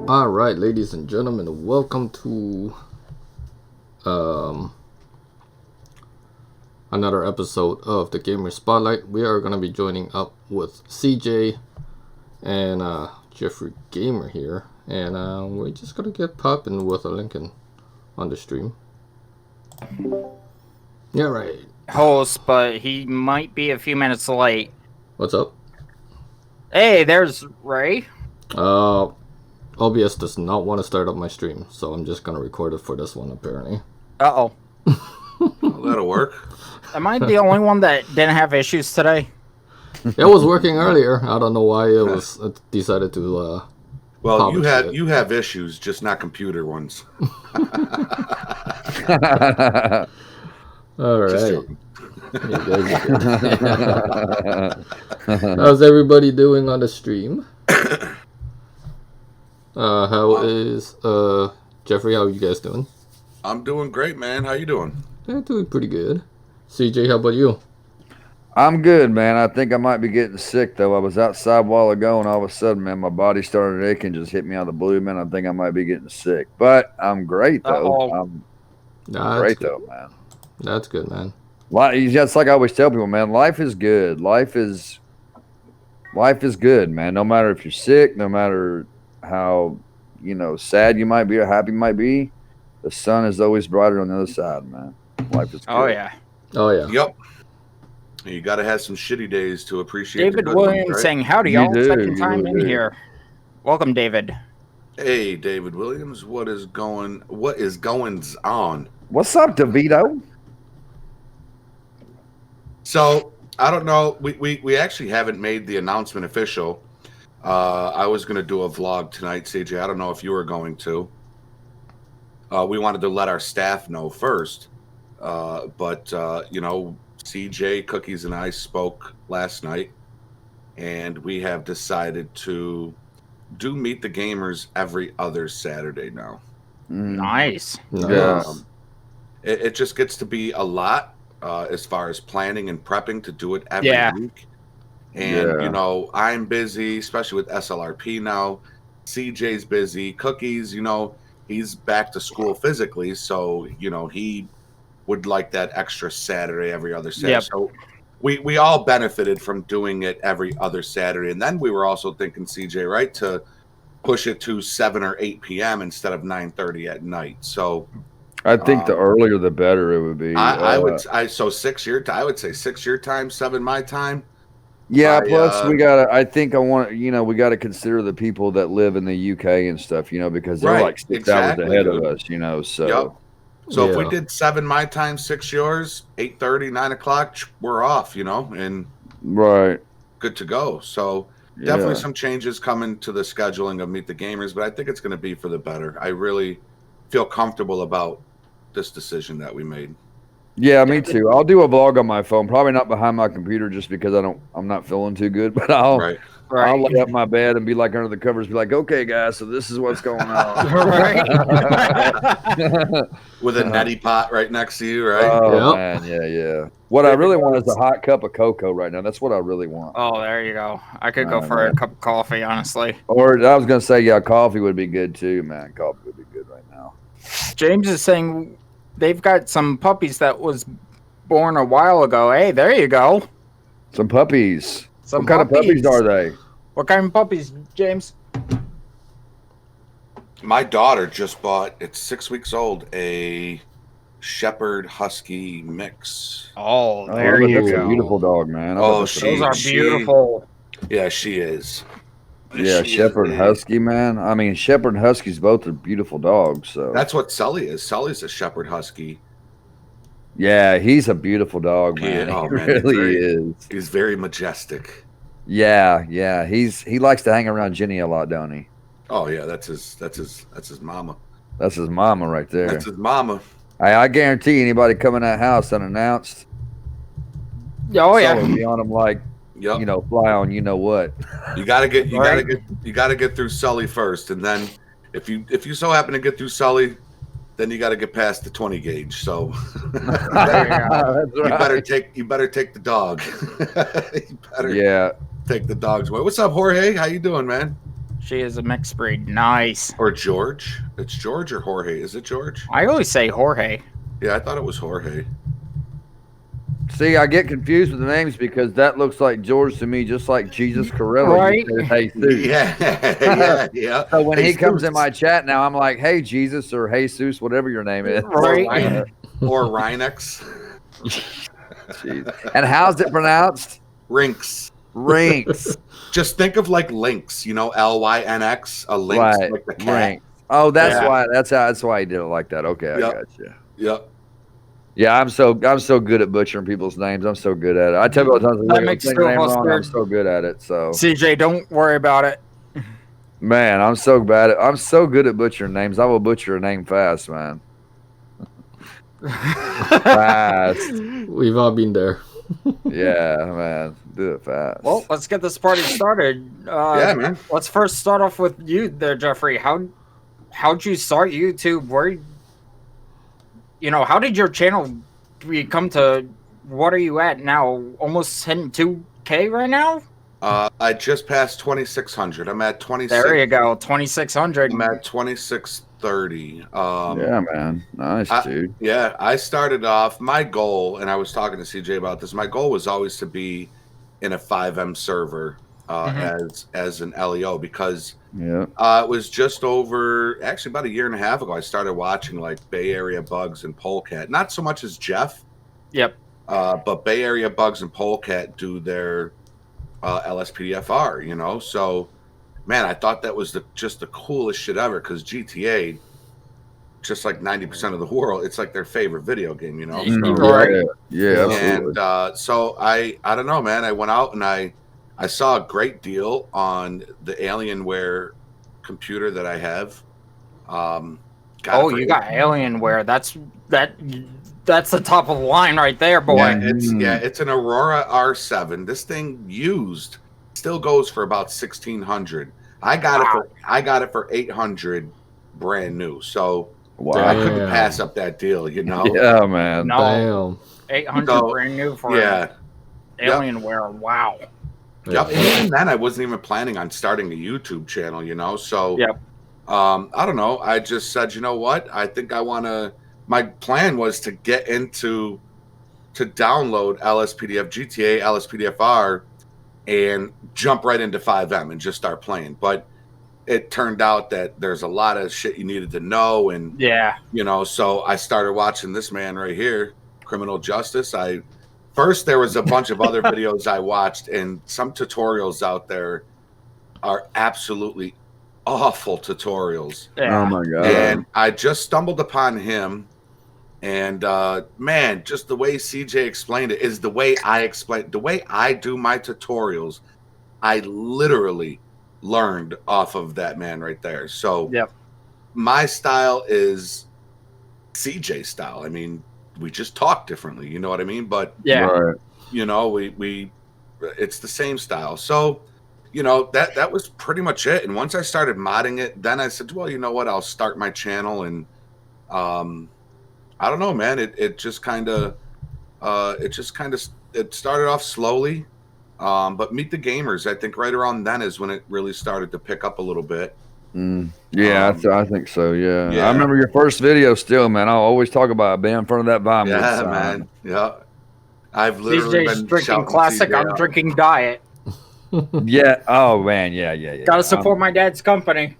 All right, ladies and gentlemen, welcome to another episode of the Gamer Spotlight. We are going to be joining up with CJ and Geoffrey Gamer here, and we're just going to get popping with a Lincoln on the stream. Yeah, right. Host, but he might be a few minutes late. What's up? Hey, there's Ray. OBS does not want to start up my stream, so I'm just going to record it for this one, apparently. Uh-oh. Well, that'll work. Am I the only one that didn't have issues today? It was working earlier. I don't know why it decided to... Well, you have issues, just not computer ones. All right. How's everybody doing on the stream? How is Geoffrey? How are you guys doing? I'm doing great, man. How you doing? Yeah, doing pretty good. CJ, how about you? I'm good, man. I think I might be getting sick, though. I was outside a while ago, and all of a sudden, man, my body started aching, just hit me out of the blue, man. I think I might be getting sick. But I'm great, though. I'm great, though, man. That's good, man. Just like I always tell people, man, life is good. Life is good, man. No matter if you're sick, no matter how, sad you might be or happy you might be, the sun is always brighter on the other side, man. Life is good. Oh, yeah. Oh, yeah. Yep. You got to have some shitty days to appreciate David the good Williams ones, right? saying, howdy, y'all. Second time in do. here. Welcome, David. Hey, David Williams, what is goings on? What's up, DeVito? So, I don't know. We actually haven't made the announcement official. I was going to do a vlog tonight, CJ. I don't know if you were going to. We wanted to let our staff know first. But CJ, Cookies, and I spoke last night, and we have decided to do Meet the Gamers every other Saturday now. Nice. Yeah. It just gets to be a lot as far as planning and prepping to do it every week. And, I'm busy, especially with SLRP now. CJ's busy. Cookies, he's back to school physically, so, he would like that extra Saturday every other Saturday. Yep. So we all benefited from doing it every other Saturday. And then we were also thinking, CJ, right, to push it to 7 or 8 p.m. instead of 9:30 at night. So I think the earlier the better it would be. I would say 6 your time. I would say 6 your time, 7 my time. Yeah, plus we gotta. I think I want. We got to consider the people that live in the UK and stuff. Because they're like 6 hours ahead of us. So. Yep. So if we did 7 my time, 6 yours, 8:30, 9 o'clock, we're off. And right, good to go. So definitely some changes coming to the scheduling of Meet the Gamers, but I think it's going to be for the better. I really feel comfortable about this decision that we made. Yeah, me too. I'll do a vlog on my phone, probably not behind my computer, just because I'm not feeling too good. But I'll lay up my bed and be like under the covers, be like, okay, guys, so this is what's going on. With a neti pot right next to you, right? Oh man, yeah. What I really want is a hot cup of cocoa right now. That's what I really want. Oh, there you go. I could go for a cup of coffee, honestly. Or I was gonna say, coffee would be good too, man. Coffee would be good right now. James is saying they've got some puppies that was born a while ago. Hey, there you go. Some puppies. What kind of puppies are they? What kind of puppies, James? My daughter just bought, it's 6 weeks old, a Shepherd Husky mix. Oh, there you that's go. A beautiful dog, man. Those are beautiful. Yeah, she is. Yeah, Shepherd Husky, man. I mean, Shepherd and Huskies both are beautiful dogs. So that's what Sully is. Sully's a Shepherd Husky. Yeah, he's a beautiful dog, man. He really is. He's very majestic. Yeah. He likes to hang around Jenny a lot, don't he? Oh yeah, that's his mama. That's his mama right there. That's his mama. I guarantee anybody coming in that house unannounced. Oh yeah. Someone will be on him like, fly on what. You gotta get through Sully first, and then if you so happen to get through Sully, then you got to get past the 20 gauge. So you better take the dog. You better take the dog's way. What's up, Jorge? How you doing, man? She is a mixed breed. Nice. Or George. It's George or Jorge. Is it George? I always say Jorge. Yeah, I thought it was Jorge. See, I get confused with the names because that looks like George to me, just like Jesus Corella. Right. Hey, Jesus. Yeah, yeah. So when he comes Jesus. in my chat now, I'm like, hey, Jesus or Jesus, whatever your name is. Right. Or Rhinex. Jeez. And how's it pronounced? Rinks. Rinks. Just think of like Lynx, you know, Lynx, a lynx, Right. like the cat. Rinks. Oh, that's Yeah. why. That's why he did it like that. Okay, I Yep. got you. Yep. Yeah, I'm so good at butchering people's names. I'm so good at it. I tell you all the time, That if makes I say two your of name us wrong, I'm good. so good at it. So CJ, don't worry about it. man, I'm so bad at. I'm so good at butchering names. I will butcher a name fast, man. Fast. We've all been there. Yeah, man. Do it fast. Well, let's get this party started. Yeah, man. Let's first start off with you there, Geoffrey. How'd you start YouTube? How did your channel come to? What are you at now? Almost hitting 2K right now? I just passed 2,600. I'm at 26. There you go, 2,600. I'm at 2,630. Yeah, man. Nice, dude. Yeah, I started off, my goal, and I was talking to CJ about this, my goal was always to be in a 5M server as an LEO, because Yeah. it was just over, actually about a year and a half ago, I started watching like Bay Area Bugs and Polecat. Not so much as Jeff, Yep. but Bay Area Bugs and Polecat do their LSPDFR, you know? So, man, I thought that was just the coolest shit ever, because GTA, just like 90% of the world, it's like their favorite video game, you know? So, Right. Yeah, absolutely. and so I don't know, man. I went out and I saw a great deal on the Alienware computer that I have. You got Alienware. That's the top of the line right there, boy. Yeah, it's an Aurora R7. This thing used still goes for about 1,600. I got it for 800 brand new. So Wow. I couldn't pass up that deal, you know. Yeah, man. No, Damn. 800 So, brand new for Yeah. Alienware. Wow. Yep. And even then, I wasn't even planning on starting a YouTube channel, you know. So, Yep. I don't know. I just said, you know what? I think I want to. My plan was to get to download LSPDF, GTA, LSPDFR, and jump right into 5M and just start playing. But it turned out that there's a lot of shit you needed to know, and Yeah. you know. So I started watching this man right here, Criminal Justice. First, there was a bunch of other videos I watched, and some tutorials out there are absolutely awful tutorials. Yeah. Oh my god. And I just stumbled upon him, and man, just the way CJ explained it is the way I do my tutorials. I literally learned off of that man right there. So Yep. my style is CJ style. I mean, we just talk differently, you know what I mean? But Yeah. Right. you know, we it's the same style. So, you know, that was pretty much it. And once I started modding it, then I said, well, you know what, I'll start my channel. And I don't know, man, it just kind of it started off slowly. But Meet the Gamers, I think right around then is when it really started to pick up a little bit. Yeah, I think so. Yeah. Yeah. I remember your first video still, man. I'll always talk about it, being in front of that vine. Yeah, man. Yeah. I've literally CJ's been drinking shouting classic. CJ I'm out. drinking diet. Yeah. Oh man. Yeah. Gotta support my dad's company.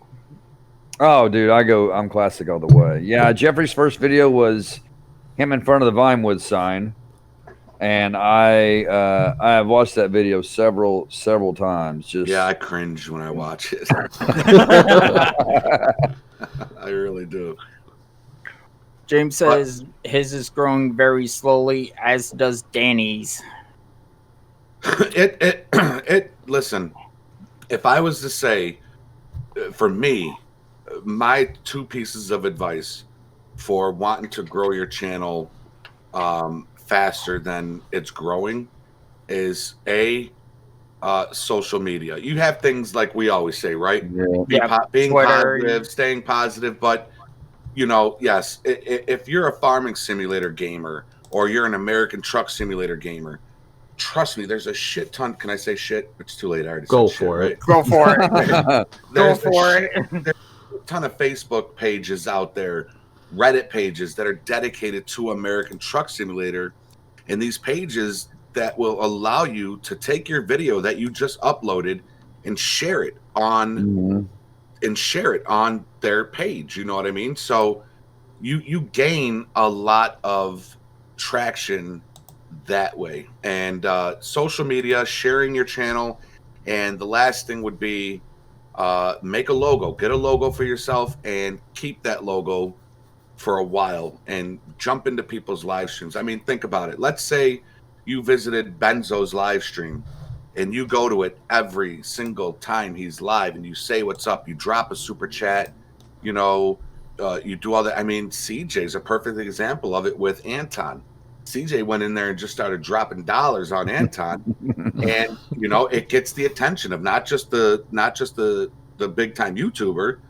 Oh, dude, I'm classic all the way. Yeah, Jeffrey's first video was him in front of the Vinewood sign, and I have watched that video several times. Just Yeah, I cringe when I watch it. I really do. James says his is growing very slowly, as does Danny's. Listen, if I was to say, for me, my two pieces of advice for wanting to grow your channel faster than it's growing is social media. You have things like we always say, right? Yeah. Being Twitter. positive, staying positive, but you know, yes, if you're a farming simulator gamer or you're an American truck simulator gamer, trust me, there's a shit ton. Can I say shit? It's too late. I already Go said shit, for it. right? Go for it. Go There's for it. there's a ton of Facebook pages out there, Reddit pages that are dedicated to American Truck Simulator, and these pages that will allow you to take your video that you just uploaded and share it on their page. You know what I mean? So you gain a lot of traction that way. And social media, sharing your channel, and the last thing would be make a logo. Get a logo for yourself and keep that logo for a while and jump into people's live streams. I mean, think about it. Let's say you visited Benzo's live stream and you go to it every single time he's live and you say what's up, you drop a super chat, you know, you do all that. I mean, CJ's a perfect example of it with Anton. CJ went in there and just started dropping dollars on Anton, and you know, it gets the attention of not just the big time YouTuber,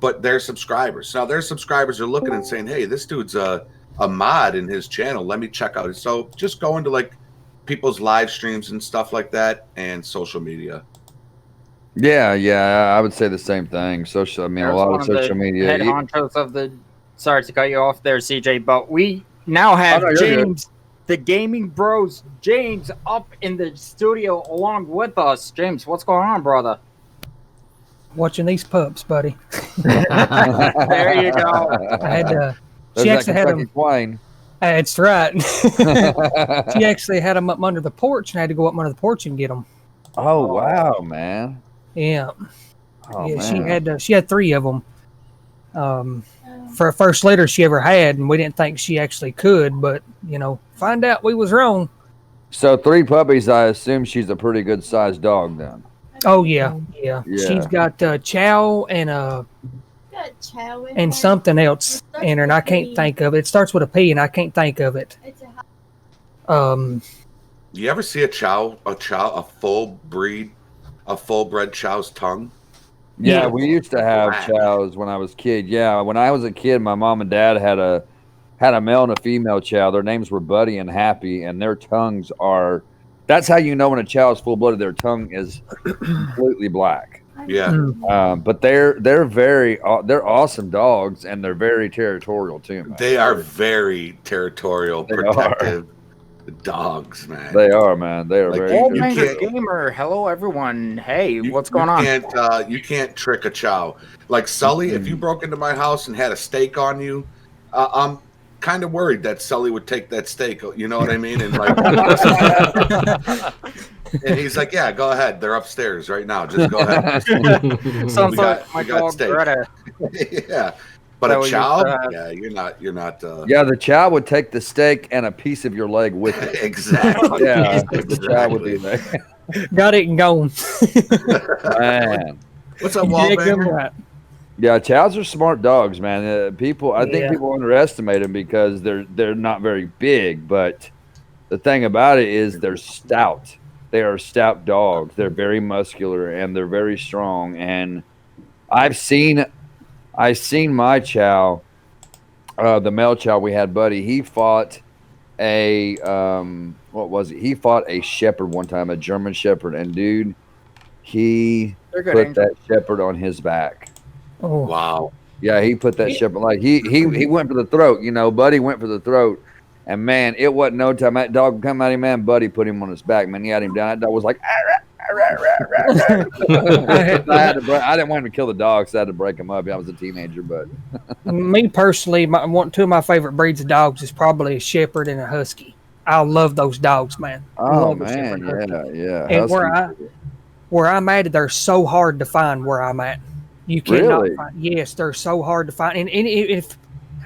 but their subscribers. Now their subscribers are looking and saying, "Hey, this dude's a mod in his channel. Let me check out it." So just go into like people's live streams and stuff like that, and social media. Yeah, I would say the same thing. Social, I mean, a lot of social media. Head honchos of the. Sorry to cut you off there, CJ, but we now have James, the Gaming Bros, James, up in the studio along with us. James, what's going on, brother? Watching these pups, buddy. There you go. I had to. There's She that actually had Kentucky them. Twine. That's right. She actually had them up under the porch, and I had to go up under the porch and get them. Oh wow, man. Yeah, Oh, yeah. man. She had 3 of them. For a first litter she ever had, and we didn't think she actually could, but you know, find out we was wrong. So 3 puppies. I assume she's a pretty good sized dog then. Oh yeah. Yeah. She's got Chow and something else in her, and I can't think of it. It starts with a P, and I can't think of it. You ever see a full bred chow's tongue? Yeah, Yeah. we used to have Black. chows when I was a kid. Yeah, when I was a kid, my mom and dad had a male and a female chow. Their names were Buddy and Happy, and their tongues are. That's how you know when a chow is full blooded. Their tongue is completely black. Yeah. But they're awesome dogs, and they're very territorial too. Man. They are very territorial, They protective dogs, man. They are, man. They are Like, very. Old you Man can't- Gamer, hello everyone. Hey, You- what's going on? You can't trick a chow. Like Sully, if you broke into my house and had a steak on you, I'm kind of worried that Sully would take that steak. You know what I mean? And like, and he's like, "Yeah, go ahead. They're upstairs right now. Just go ahead." Sounds We like got- my we got dog steak. Greta. Yeah, but So a you chow, have- yeah, you're not. Yeah, the chow would take the steak and a piece of your leg with it. Exactly. Yeah, the chow would do that. Got it and gone. Man. What's up, Yeah, good Wallbanger? right. Yeah, chows are smart dogs, man. I think Yeah. people underestimate them because they're not very big. But the thing about it is they're stout. They are stout dogs. They're very muscular and they're very strong. And I've seen my chow, the male chow we had, Buddy. He fought a what was it? He fought a shepherd one time, a German shepherd, and dude, he They're good, put Angel. that shepherd on his back. Oh, Wow. Yeah, he put that shepherd like he went for the throat. You know, Buddy went for the throat, and man, it wasn't no time that dog would come at him. Man, Buddy put him on his back. Man, he had him down. That dog was like. I didn't want him to kill the dog, so I had to break him up. I was a teenager, but me personally, two of my favorite breeds of dogs is probably a shepherd and a husky. I love those dogs, man. oh Love a man, shepherd husky. yeah. And Huskies. where I'm at, they're so hard to find. Where I'm at, you cannot Really? find. Yes, they're so hard to find. And if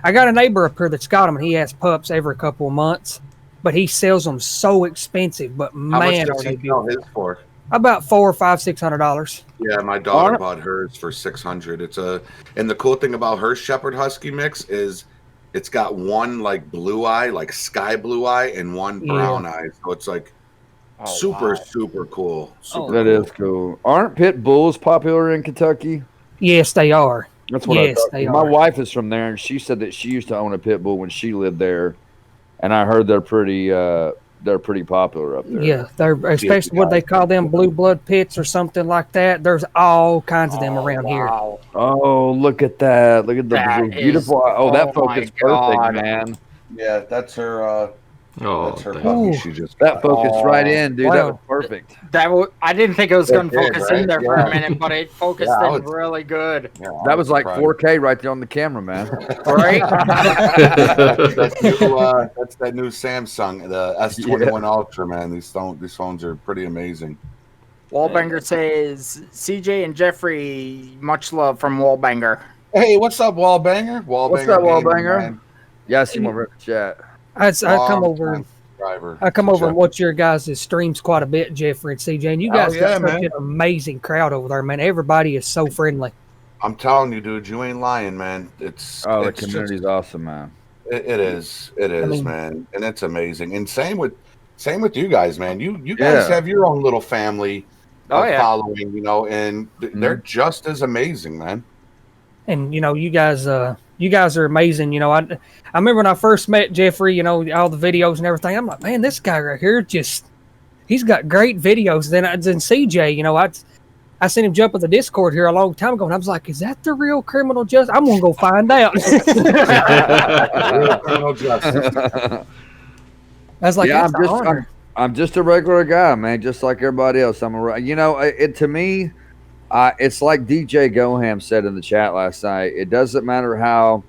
I got a neighbor up here that's got them, and he has pups every couple of months, but he sells them so expensive. But How man, much are does they he sell beautiful. his for? About $400, $500, $600. Yeah, my daughter bought hers for $600. And the cool thing about her Shepherd Husky mix is it's got one like blue eye, like sky blue eye, and one brown eye. So it's like super cool. Super That is cool. Aren't pit bulls popular in Kentucky? Yes, they are. That's what Yes, I thought. they My are. wife is from there, and she said that she used to own a pit bull when she lived there, and I heard they're pretty they're pretty popular up there. Yeah, they're especially what they call them blue blood pits or something like that. There's all kinds of them around here. Oh, look at that! Look at the beautiful. That focus perfect, man. Yeah, that's her. That's her puppy. She just that focused right in, dude. Wow. That was perfect. I didn't think it was going to focus in there for a minute, but it focused in really good. Yeah, that was like 4K right there on the camera, man. Right? That's that new Samsung, the S21 Ultra, man. These phones are pretty amazing. Wallbanger says, CJ and Geoffrey, much love from Wallbanger. Hey, what's up, Wallbanger? What's up, Wallbanger? Yeah, I see more in the chat. I come over and watch your guys' streams quite a bit, Geoffrey and CJ, and you guys got such an amazing crowd over there, man. Everybody is so friendly. I'm telling you, dude, you ain't lying, man. The community's awesome, man. It is, man, and it's amazing. And same with you guys, man. You guys have your own little family following, and they're just as amazing, man. And you guys are amazing. I remember when I first met Geoffrey, all the videos and everything. I'm like, man, this guy right here he's got great videos. Then CJ, I seen him jump in the Discord here a long time ago, and I was like, is that the real criminal justice? I'm gonna go find out. Real criminal justice. I was like, I'm just a regular guy, man, just like everybody else. To me, it's like DJ Goham said in the chat last night. It doesn't matter how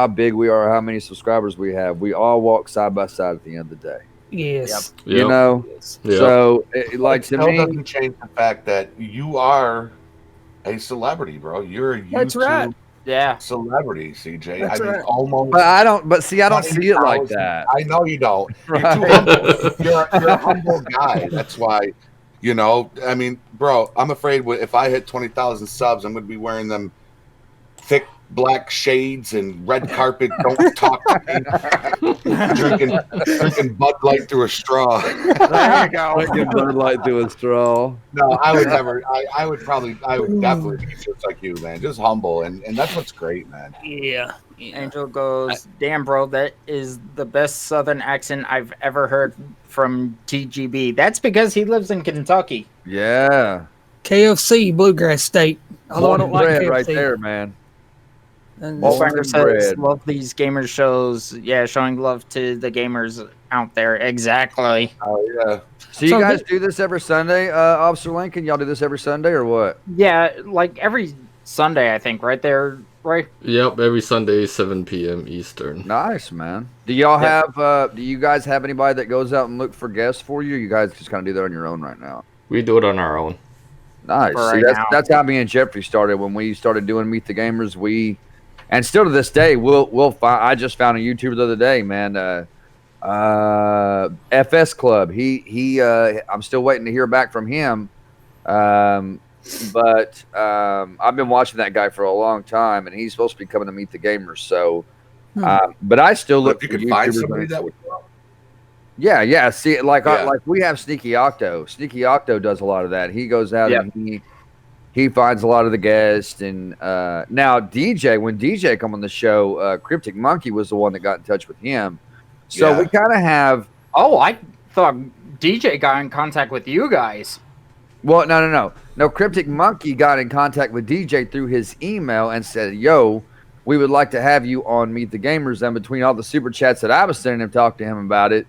big we are, how many subscribers we have. We all walk side by side at the end of the day. Yes. Yep. So to me, doesn't change the fact that you are a celebrity, bro. You're a YouTube celebrity, CJ. That's right. Almost. But I don't see it like that. I know you don't. You're too humble. You're a humble guy. That's why. Bro, I'm afraid if I hit 20,000 subs, I'm going to be wearing them thick black shades and red carpet. Don't talk to me. drinking Bud Light through a straw. There you go. Drinking Bud Light through a straw. No, I would never. I would definitely be just like you, man. Just humble, and that's what's great, man. Yeah. Angel goes, damn, bro, that is the best Southern accent I've ever heard from TGB. That's because he lives in Kentucky. Yeah. KFC, Bluegrass State. Although I don't like KFC. Right there, man. Wallbanger says, love these gamer shows. Yeah, showing love to the gamers out there. Exactly. Oh, yeah. So you guys do this every Sunday, Officer Lincoln? Y'all do this every Sunday or what? Yeah, like every Sunday, I think, right there, right? Yep, every Sunday, 7 p.m. Eastern. Nice, man. Do y'all have, do you guys have anybody that goes out and look for guests for you? You guys just kind of do that on your own right now? We do it on our own. Nice. See, that's how me and Geoffrey started. When we started doing Meet the Gamers, and still to this day, we'll find. I just found a YouTuber the other day, man. FS Club. I'm still waiting to hear back from him. But I've been watching that guy for a long time, and he's supposed to be coming to Meet the Gamers. So, but I still look for YouTubers. Find somebody that would. Yeah. See, like we have Sneaky Octo. Sneaky Octo does a lot of that. He goes out and he finds a lot of the guests. And now DJ, when DJ come on the show, Cryptic Monkey was the one that got in touch with him. So we kind of have. Oh, I thought DJ got in contact with you guys. Well, no. Cryptic Monkey got in contact with DJ through his email and said, "Yo, we would like to have you on Meet the Gamers." And between all the super chats that I was sending him, talk to him about it,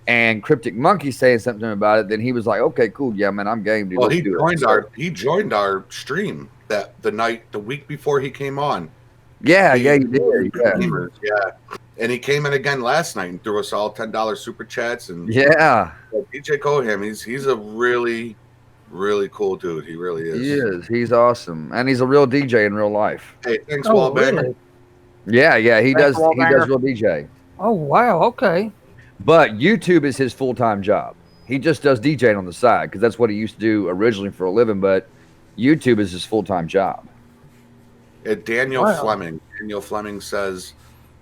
and Cryptic Monkey saying something about it, then he was like, "Okay, cool, yeah, man, I'm game." Dude. Well, he joined our stream the week before he came on. Yeah, he did. Yeah, and he came in again last night and threw us all $10 super chats. And DJ Coham, he's a really, really cool dude. He really is. He is. He's awesome, and he's a real DJ in real life. Hey, thanks, Wallbanger. Really? Yeah, he does. He does real DJ. Oh wow, okay. But YouTube is his full-time job. He just does DJing on the side because that's what he used to do originally for a living. But YouTube is his full-time job. Daniel Fleming says,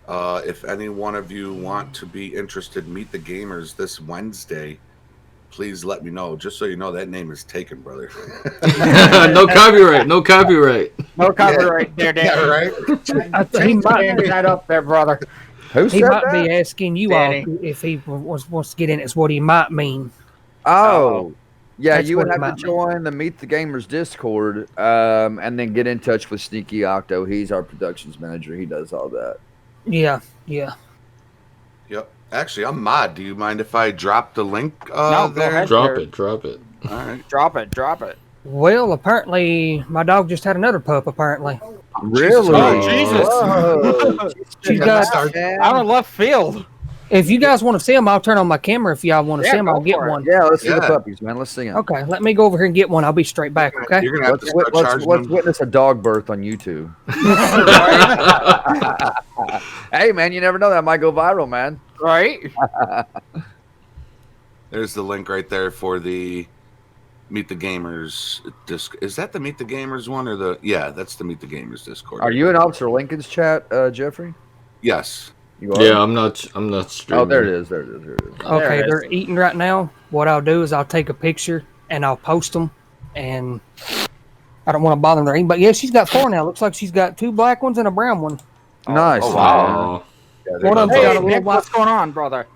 if any one of you want to be interested, Meet the Gamers this Wednesday, please let me know. Just so you know, that name is taken, brother. No copyright. No copyright. No copyright there, Dan. Yeah, right? I think that up there, brother. Who He said might that? be asking you Danny. all if he wants to get in. It's what he might mean. Oh, yeah. That's You would what it have to might mean. join the Meet the Gamers Discord, and then get in touch with Sneaky Octo. He's our productions manager. He does all that. Yeah. Yep. Actually, I'm mod. Do you mind if I drop the link No, go there? ahead. Drop it. All right. Drop it. Well, apparently my dog just had another pup. Apparently, Really? Oh, Jesus. Whoa. she's Yeah, got. start- Out of left field. If you guys want to see him, I'll turn on my camera. If y'all want to Yeah, see him, go I'll get for it. one. Yeah, let's see the Yeah. puppies, man. Let's see them. Okay, let me go over here and get one. I'll be straight back. Okay. You're gonna have to Let's, start charging let's them. witness a dog birth on YouTube. Hey, man, you never know. That might go viral, man. Right? There's the link right there for the Meet the Gamers disc. Is that the Meet the Gamers one or the? Yeah, that's the Meet the Gamers Discord. Are you in Officer Lincoln's chat, Jeffrey? Yes. You are? Yeah, I'm not streaming. Oh, there it is. There it is. Okay, There it they're is. eating right now. What I'll do is I'll take a picture and I'll post them. And I don't want to bother them. They're eating, but yeah, she's got 4 now. Looks like she's got 2 black ones and a brown one. Nice. Oh, wow. Oh, Yeah, One of them's Hey, got a little Nick, white. what's going on, brother?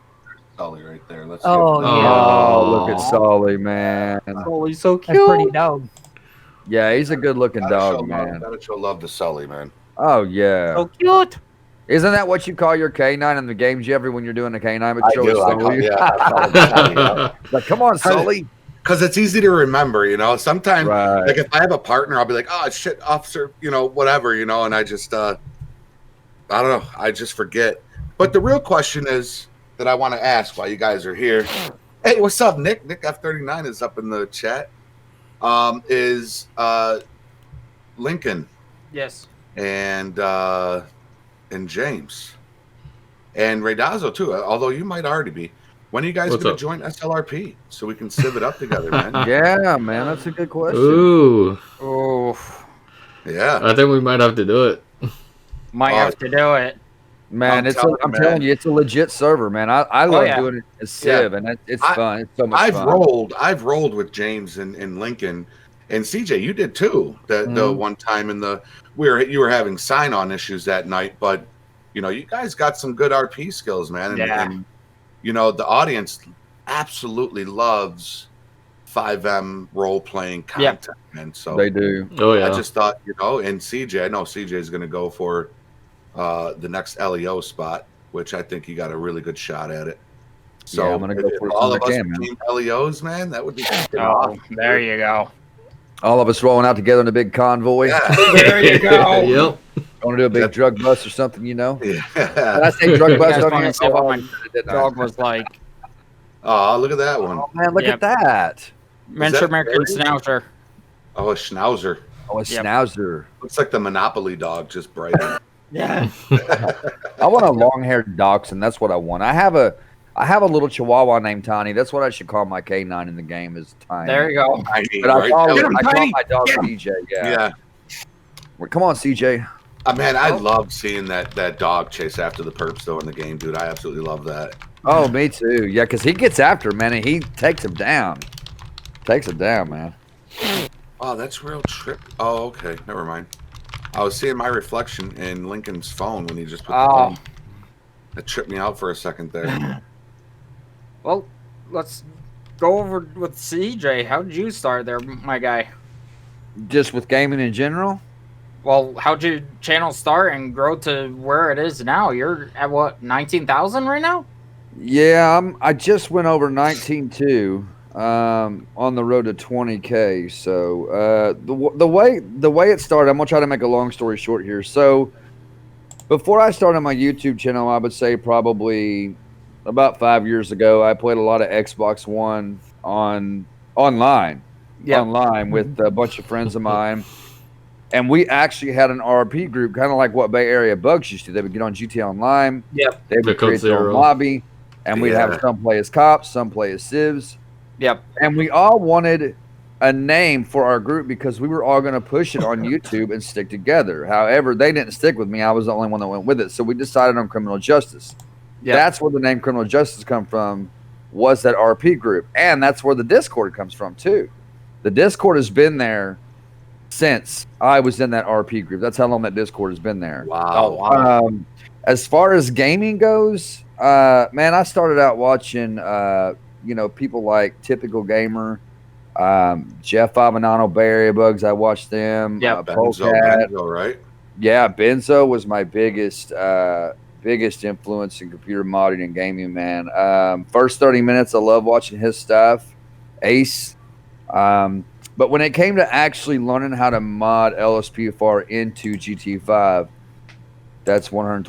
Sully right there. Let's Oh, see. yeah. Oh, look at Sully, man. Oh, he's so That's a pretty dog. Yeah, he's a good-looking Gotta show dog, love- man. Gotta show love to Sully, man. Oh, yeah. So cute. Isn't that what you call your canine in the game, Jeffrey, when you're doing the canine I patrol? do. I call, yeah, I call him Sully. Like, come on, Sully. Because it's easy to remember, you know. Sometimes, Right. like if I have a partner, I'll be like, "Oh shit, officer," you know, whatever, you know, and I just, I don't know, I just forget. But the real question is that I want to ask while you guys are here. Hey, what's up, Nick? Nick F39 is up in the chat. Is Lincoln Yes. and James and Raydazo too. Although you might already be. When are you guys What's going up? to join SLRP so we can civ it up together, man? Yeah, man, that's a good question. Ooh, Oh, Yeah. I think we might have to do it. might Oh. have to do it. Man, I'm man. telling you, it's a legit server, man. I love yeah. doing it as Civ, and it's fun. It's so much I've fun. rolled with James and Lincoln and CJ. You did too. The one time in the you were having sign-on issues that night, but you know, you guys got some good RP skills, man. And, Yeah. and you know, the audience absolutely loves 5M role-playing content, man. So They do. Oh yeah. I just thought, you know, and CJ, I know CJ is going to go for the next LEO spot, which I think he got a really good shot at it. So Yeah, I'm gonna go if for it all when of I us can, man. became LEOs, man, that would be fucking Oh, awesome. there you go. All of us rolling out together in a big convoy. Yeah. There you go. Yep. Want to do a big drug bust or something, you know? When Yeah. I say drug You bust, guys don't wanna even see what my didn't I? dog was like. Oh, look at that one. Oh, man, look Yep. at that. Miniature that American very- Schnauzer. Oh, a Schnauzer. Oh, a Yep. schnauzer. Looks like the Monopoly dog, just bright. Yeah. I want a long-haired dachshund. That's what I want. I have a little Chihuahua named Tiny. That's what I should call my canine in the game. Is Tiny. There you go. I mean, But I right? call, Get him, I call Tiny! my dog Get him! CJ. Yeah. Yeah. Well, come on, CJ. Man, I love seeing that dog chase after the perps though in the game, dude. I absolutely love that. Oh, me too. Yeah, because he gets after him, man, and he takes him down. Takes him down, man. Oh, that's real trip. Oh, okay. Never mind. I was seeing my reflection in Lincoln's phone when he just put the Oh. phone. That tripped me out for a second there. Well, let's go over with CJ. How did you start there, my guy? Just with gaming in general. Well, how'd your channel start and grow to where it is now? You're at what, 19,000 right now? Yeah, I just went over 19.2 on the road to 20K. So the way it started, I'm gonna try to make a long story short here. So before I started my YouTube channel, I would say probably about 5 years ago, I played a lot of Xbox One online with a bunch of friends of mine. And we actually had an RP group, kind of like what Bay Area Bugs used to. They would get on GTA Online. Yep. They would The Code create their own Zero. lobby. And we'd have Yeah. some play as cops, some play as civs. Yep. And we all wanted a name for our group because we were all going to push it on YouTube and stick together. However, they didn't stick with me. I was the only one that went with it. So we decided on Criminal Justice. Yep. That's where the name Criminal Justice come from, was that RP group. And that's where the Discord comes from too. The Discord has been there since I was in that RP group. That's how long that Discord has been there. Wow. Oh, wow. As far as gaming goes, man, I started out watching, people like Typical Gamer, Jeff Avenano, Barry Bugs. I watched them. Yeah, Benzo, right? Yeah, Benzo was my biggest influence in computer modding and gaming, man. First 30 minutes, I love watching his stuff. Ace. But when it came to actually learning how to mod LSPFR into GT5, that's 120%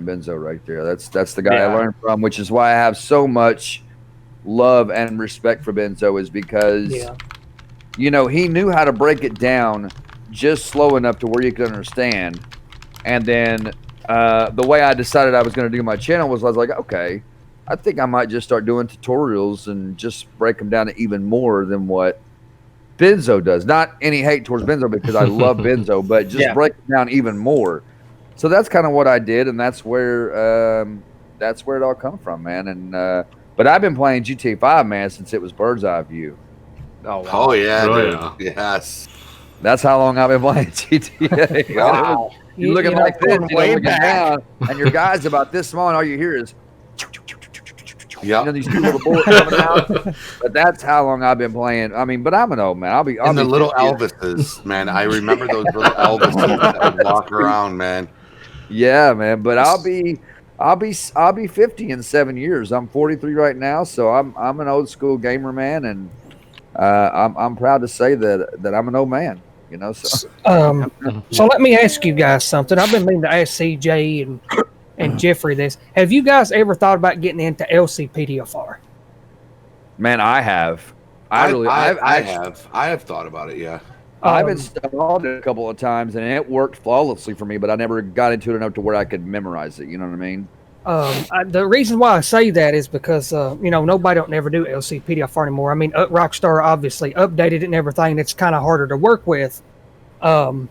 Benzo right there. That's the guy I learned from, which is why I have so much love and respect for Benzo, is because he knew how to break it down just slow enough to where you could understand. And then the way I decided I was going to do my channel was I was like, okay, I think I might just start doing tutorials and just break them down to even more than what Benzo does. Not any hate towards Benzo, because I love Benzo, but just break it down even more. So that's kind of what I did, and that's where it all come from, man. And but I've been playing GTA 5, man, since it was Bird's Eye View. Oh, wow. Oh yeah, oh, dude. Yes. That's how long I've been playing GTA. Wow. You're looking like this, looking down, and your guy's about this small, and all you hear is these two little bullets coming out. But that's how long I've been playing. I mean, but I'm an old man. I'll be the little Elvises, man. I remember those little Elvises that would walk around, man. Yeah, man. But I'll be 50 in 7 years. I'm 43 right now, so I'm an old school gamer, man, and I'm proud to say that I'm an old man. So let me ask you guys something. I've been meaning to ask CJ and Geoffrey this. Have you guys ever thought about getting into LCPDFR? Man, I have. I have thought about it. Yeah. I've installed it a couple of times and it worked flawlessly for me, but I never got into it enough to where I could memorize it. You know what I mean? The reason why I say that is because nobody don't never do LCPDFR anymore. I mean, Rockstar obviously updated it and everything. It's kind of harder to work with. You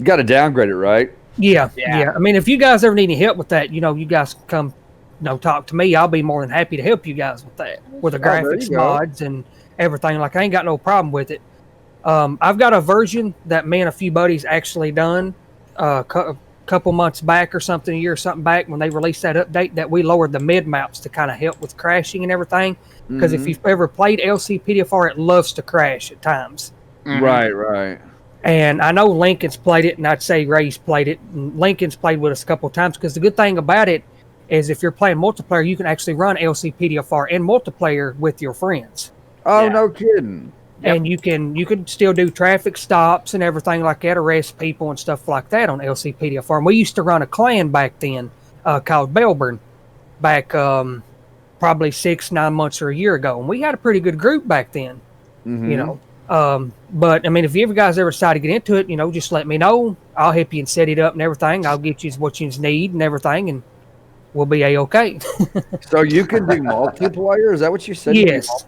got to downgrade it, right? Yeah. I mean, if you guys ever need any help with that, you guys can come, talk to me. I'll be more than happy to help you guys with that, with the graphics mods and everything. Like, I ain't got no problem with it. I've got a version that me and a few buddies actually done a couple months back or something, a year or something back, when they released that update, that we lowered the mid maps to kind of help with crashing and everything. Because if you've ever played LCPDFR, it loves to crash at times. Right. And I know Lincoln's played it, and I'd say Ray's played it. And Lincoln's played with us a couple of times, because the good thing about it is if you're playing multiplayer, you can actually run LCPDFR and multiplayer with your friends. Oh, no kidding. Yep. And you can still do traffic stops and everything like that, arrest people and stuff like that on LCPDFR. And we used to run a clan back then called Belburn, back probably 6-9 months or a year ago. And we had a pretty good group back then, But, I mean, if you guys ever decide to get into it, just let me know. I'll help you and set it up and everything. I'll get you what you need and everything, and we'll be A-okay. So you can do multiplayer? Is that what you said? Yes.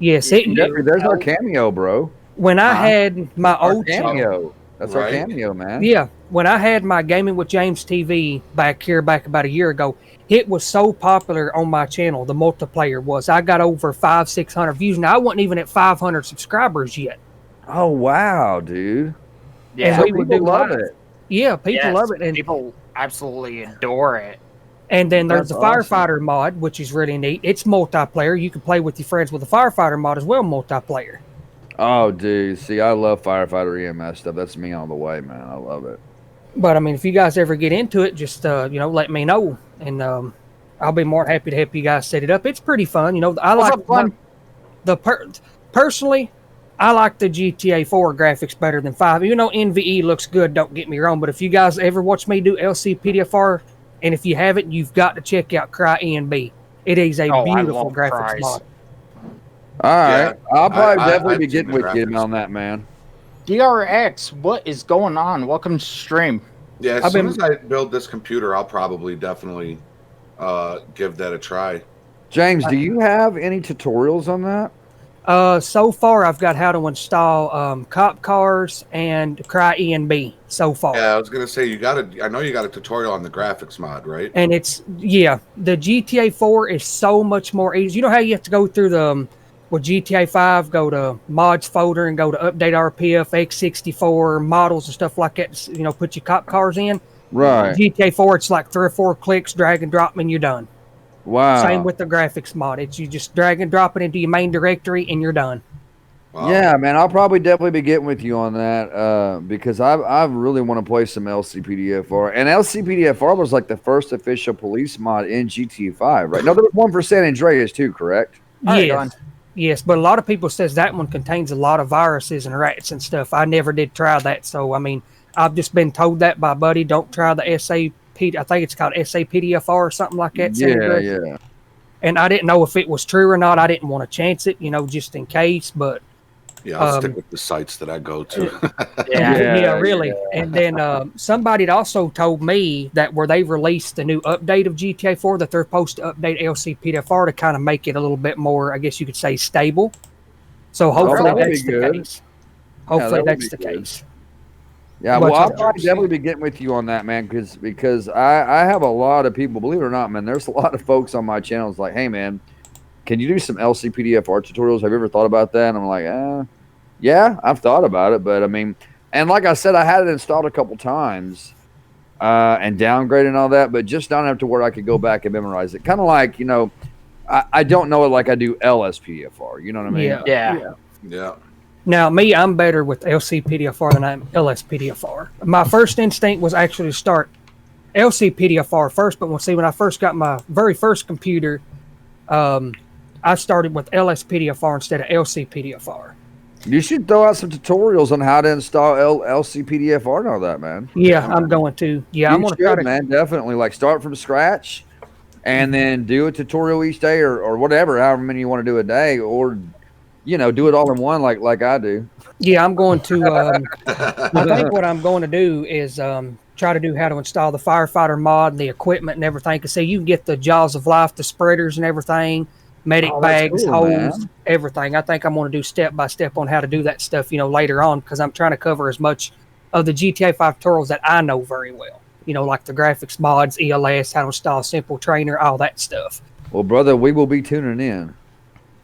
Jeffrey, there's our cameo, bro. When I had my old cameo. That's our cameo, man. Yeah. When I had my Gaming with James TV back about a year ago, it was so popular on my channel. The multiplayer was. I got over 500-600 views. Now, I wasn't even at 500 subscribers yet. Oh, wow, dude. Yeah, so people love it. Yeah, people love it. And people absolutely adore it. And then there's the firefighter mod, which is really neat. It's multiplayer. You can play with your friends with the firefighter mod as well, multiplayer. Oh, dude. See, I love firefighter EMS stuff. That's me all the way, man. I love it. But, I mean, if you guys ever get into it, just, let me know. And I'll be more happy to help you guys set it up. It's pretty fun. I like fun. Personally, I like the GTA 4 graphics better than 5. NVE looks good, don't get me wrong. But if you guys ever watch me do LCPDFR, and if you haven't, you've got to check out CryENB. It is a beautiful graphics mod. All right. I'll probably definitely be getting with you on that, man. DRX, what is going on? Welcome to stream. Yeah, as soon as I build this computer, I'll probably definitely give that a try. James, do you have any tutorials on that? So far, I've got how to install cop cars and CryENB so far. Yeah, I was gonna say I know you got a tutorial on the graphics mod, right? And the GTA 4 is so much more easy. You know how you have to go through with GTA 5, go to mods folder and go to update RPF, X64 models and stuff like that. Put your cop cars in. Right. GTA 4, it's like 3 or 4 clicks, drag and drop, and you're done. Wow. Same with the graphics mod. It's you just drag and drop it into your main directory, and you're done. Wow. Yeah, man, I'll probably definitely be getting with you on that because I really want to play some LCPDFR. And LCPDFR was like the first official police mod in GTA 5, right? No, there was one for San Andreas too, correct? Yes. Yes, but a lot of people says that one contains a lot of viruses and rats and stuff. I never did try that, so I mean, I've just been told that by Buddy. Don't try the SAP. I think it's called SAPDFR or something like that. Yeah. And I didn't know if it was true or not. I didn't want to chance it, just in case. But Yeah, I'll stick with the sites that I go to. yeah, really. Yeah. And then somebody had also told me that where they released the new update of GTA 4, that they're supposed to update LCPDFR to kind of make it a little bit more, I guess you could say, stable. So hopefully that's the case. Hopefully that's the case. Yeah, well, I'll probably definitely be getting with you on that, man, because I have a lot of people, believe it or not, man, there's a lot of folks on my channel that's like, hey, man, can you do some LCPDFR tutorials? Have you ever thought about that? And I'm like, yeah, I've thought about it, but I mean, and like I said, I had it installed a couple times and downgraded and all that, but just not enough to where I could go back and memorize it. Kind of like, I don't know it like I do LSPDFR. You know what I mean? Yeah. Now, me, I'm better with LCPDFR than I'm LSPDFR. My first instinct was actually to start LCPDFR first, but when I first got my very first computer, I started with LSPDFR instead of LCPDFR. You should throw out some tutorials on how to install LCPDFR and all that, man. Yeah, I'm going to. Yeah, I'm going to try to. Man, definitely. Like, start from scratch and then do a tutorial each day or whatever, however many you want to do a day, or, do it all in one like I do. Yeah, I'm going to. I think what I'm going to do is try to do how to install the firefighter mod and the equipment and everything. Because, see, you can get the Jaws of Life, the spreaders and everything. Medic bags, hose, everything. I think I'm going to do step by step on how to do that stuff, later on, because I'm trying to cover as much of the GTA 5 tutorials that I know very well. Like the graphics mods, ELS, how to install Simple Trainer, all that stuff. Well, brother, we will be tuning in.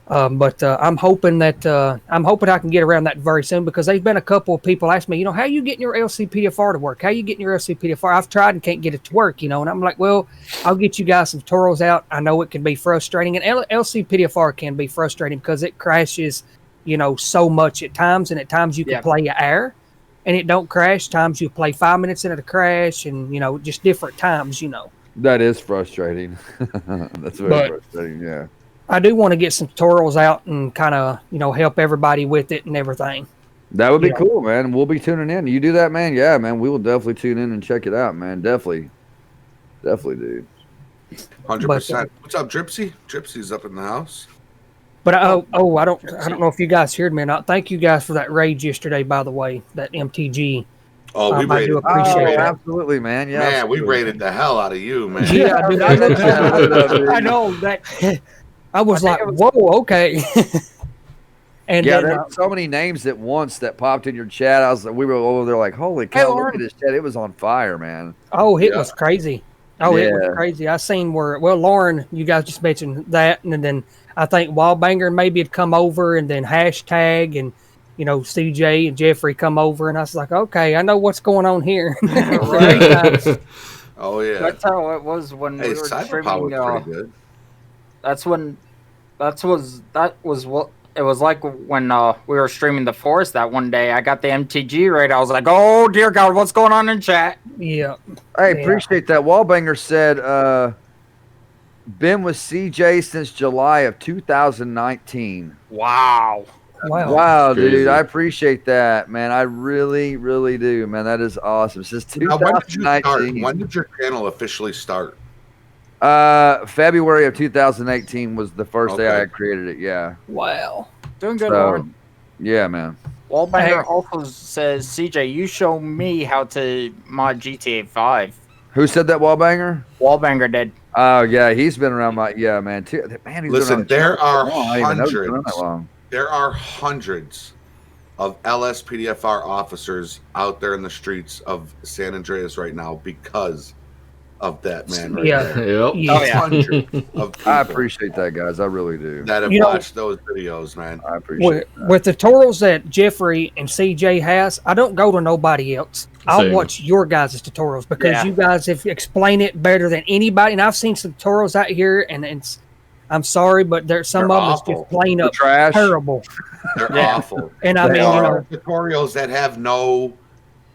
But I'm hoping I can get around that very soon, because there's been a couple of people ask me, how are you getting your LCPDFR to work? How are you getting your LCPDFR? I've tried and can't get it to work, and I'm like, well, I'll get you guys some tutorials out. I know it can be frustrating, and LCPDFR can be frustrating because it crashes, so much at times, and at times you can play an hour and it don't crash. Times you play 5 minutes and it'll crash, and just different times, That is frustrating. That's very frustrating, yeah. I do want to get some tutorials out and kind of, help everybody with it and everything. That would be cool, man. We'll be tuning in. You do that, man? Yeah, man. We will definitely tune in and check it out, man. Definitely, dude. 100%. What's up, Dripsy? Dripsy's up in the house. But I don't know if you guys heard me or not. Thank you guys for that rage yesterday, by the way, that MTG. Oh, we rated. I do appreciate it. Absolutely, man. Yeah, man, we rated the hell out of you, man. Yeah, dude, I know that. I was like, whoa, okay. And yeah, there were so many names at once that popped in your chat. We were over there like, holy cow, look at this chat. It was on fire, man. Oh, it was crazy. Oh, it was crazy. I seen Lauren, you guys just mentioned that, and then I think Wallbanger maybe had come over, and then hashtag, and CJ and Geoffrey come over, and I was like, okay, I know what's going on here. Right. Oh yeah, that's how it was when we were streaming. Pretty good. That was what it was like when we were streaming the Forest that one day. I got the MTG raid. I was like, oh dear God, what's going on in chat? Yeah. Hey, appreciate that. Wallbanger said, been with CJ since July of 2019. Wow, dude. I appreciate that, man. I really, really do, man. That is awesome. Since 2019. When did your channel officially start? February of 2018 was the first day I had created it. Yeah. Wow. Doing good, Lauren. Yeah, man. Wallbanger also says, CJ, you show me how to mod GTA 5. Who said that, Wallbanger? Wallbanger did. Oh, yeah. He's been around man. Listen, there are hundreds of LSPDFR officers out there in the streets of San Andreas right now because of that man right there. Yep. I appreciate that, guys. I really do. That have watched those videos, man. I appreciate that. With the tutorials that Geoffrey and CJ has, I don't go to nobody else. I'll Same. watch your guys' tutorials because you guys have explained it better than anybody. And I've seen some tutorials out here, and it's, I'm sorry, but there's some They're of them is awful. just plain up Trash. terrible. They're awful. And I There mean, you are know, tutorials that have no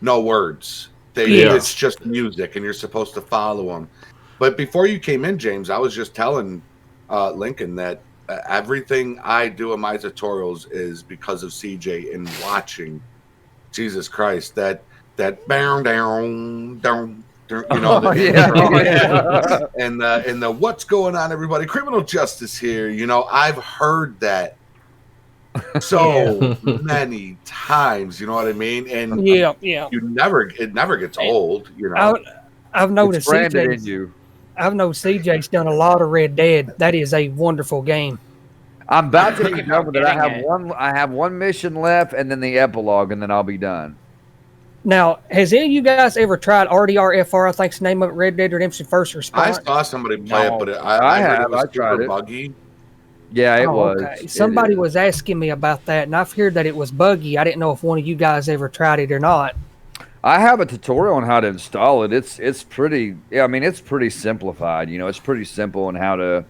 words. Yeah. It's just music, and you're supposed to follow them. But before you came in, James, I was just telling Lincoln that everything I do in my tutorials is because of CJ and watching. Jesus Christ, that down, you know, and the what's going on, everybody? Criminal justice here. You know, I've heard that so many times. You know what I mean? And yeah. it never gets old. You know, I've noticed It's branded in CJ's, you. I've noticed CJ's done a lot of Red Dead. That is a wonderful game. I'm about to be done with it. I Getting have one mission left, and then the epilogue, and then I'll be done. Now, has any of you guys ever tried RDRFR? I think's the name of it, Red Dead Redemption First I Response. saw somebody play it, but I heard have. it was I tried super it. buggy. Yeah, it was. Okay. Somebody was asking me about that, and I've heard that it was buggy. I didn't know if one of you guys ever tried it or not. I have a tutorial on how to install it. It's pretty. Yeah, I mean it's pretty simplified. You know, it's pretty simple on how to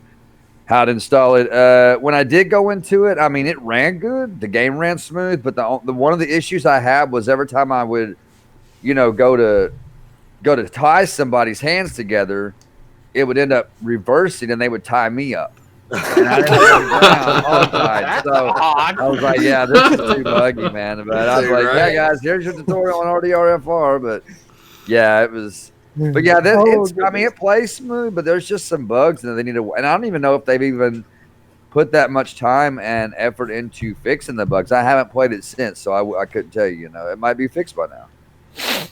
install it. When I did go into it, I mean it ran good. The game ran smooth, but the one of the issues I had was every time I would, you know, go to tie somebody's hands together, it would end up reversing, and they would tie me up. And I didn't have down all tied. So I was like, yeah, this is too buggy, man. But I was like, yeah, guys, here's your tutorial on RDRFR. But yeah, it was. But yeah, I mean, it plays smooth, but there's just some bugs that they need to. And I don't even know if they've even put that much time and effort into fixing the bugs. I haven't played it since, so I couldn't tell you. You know, it might be fixed by now.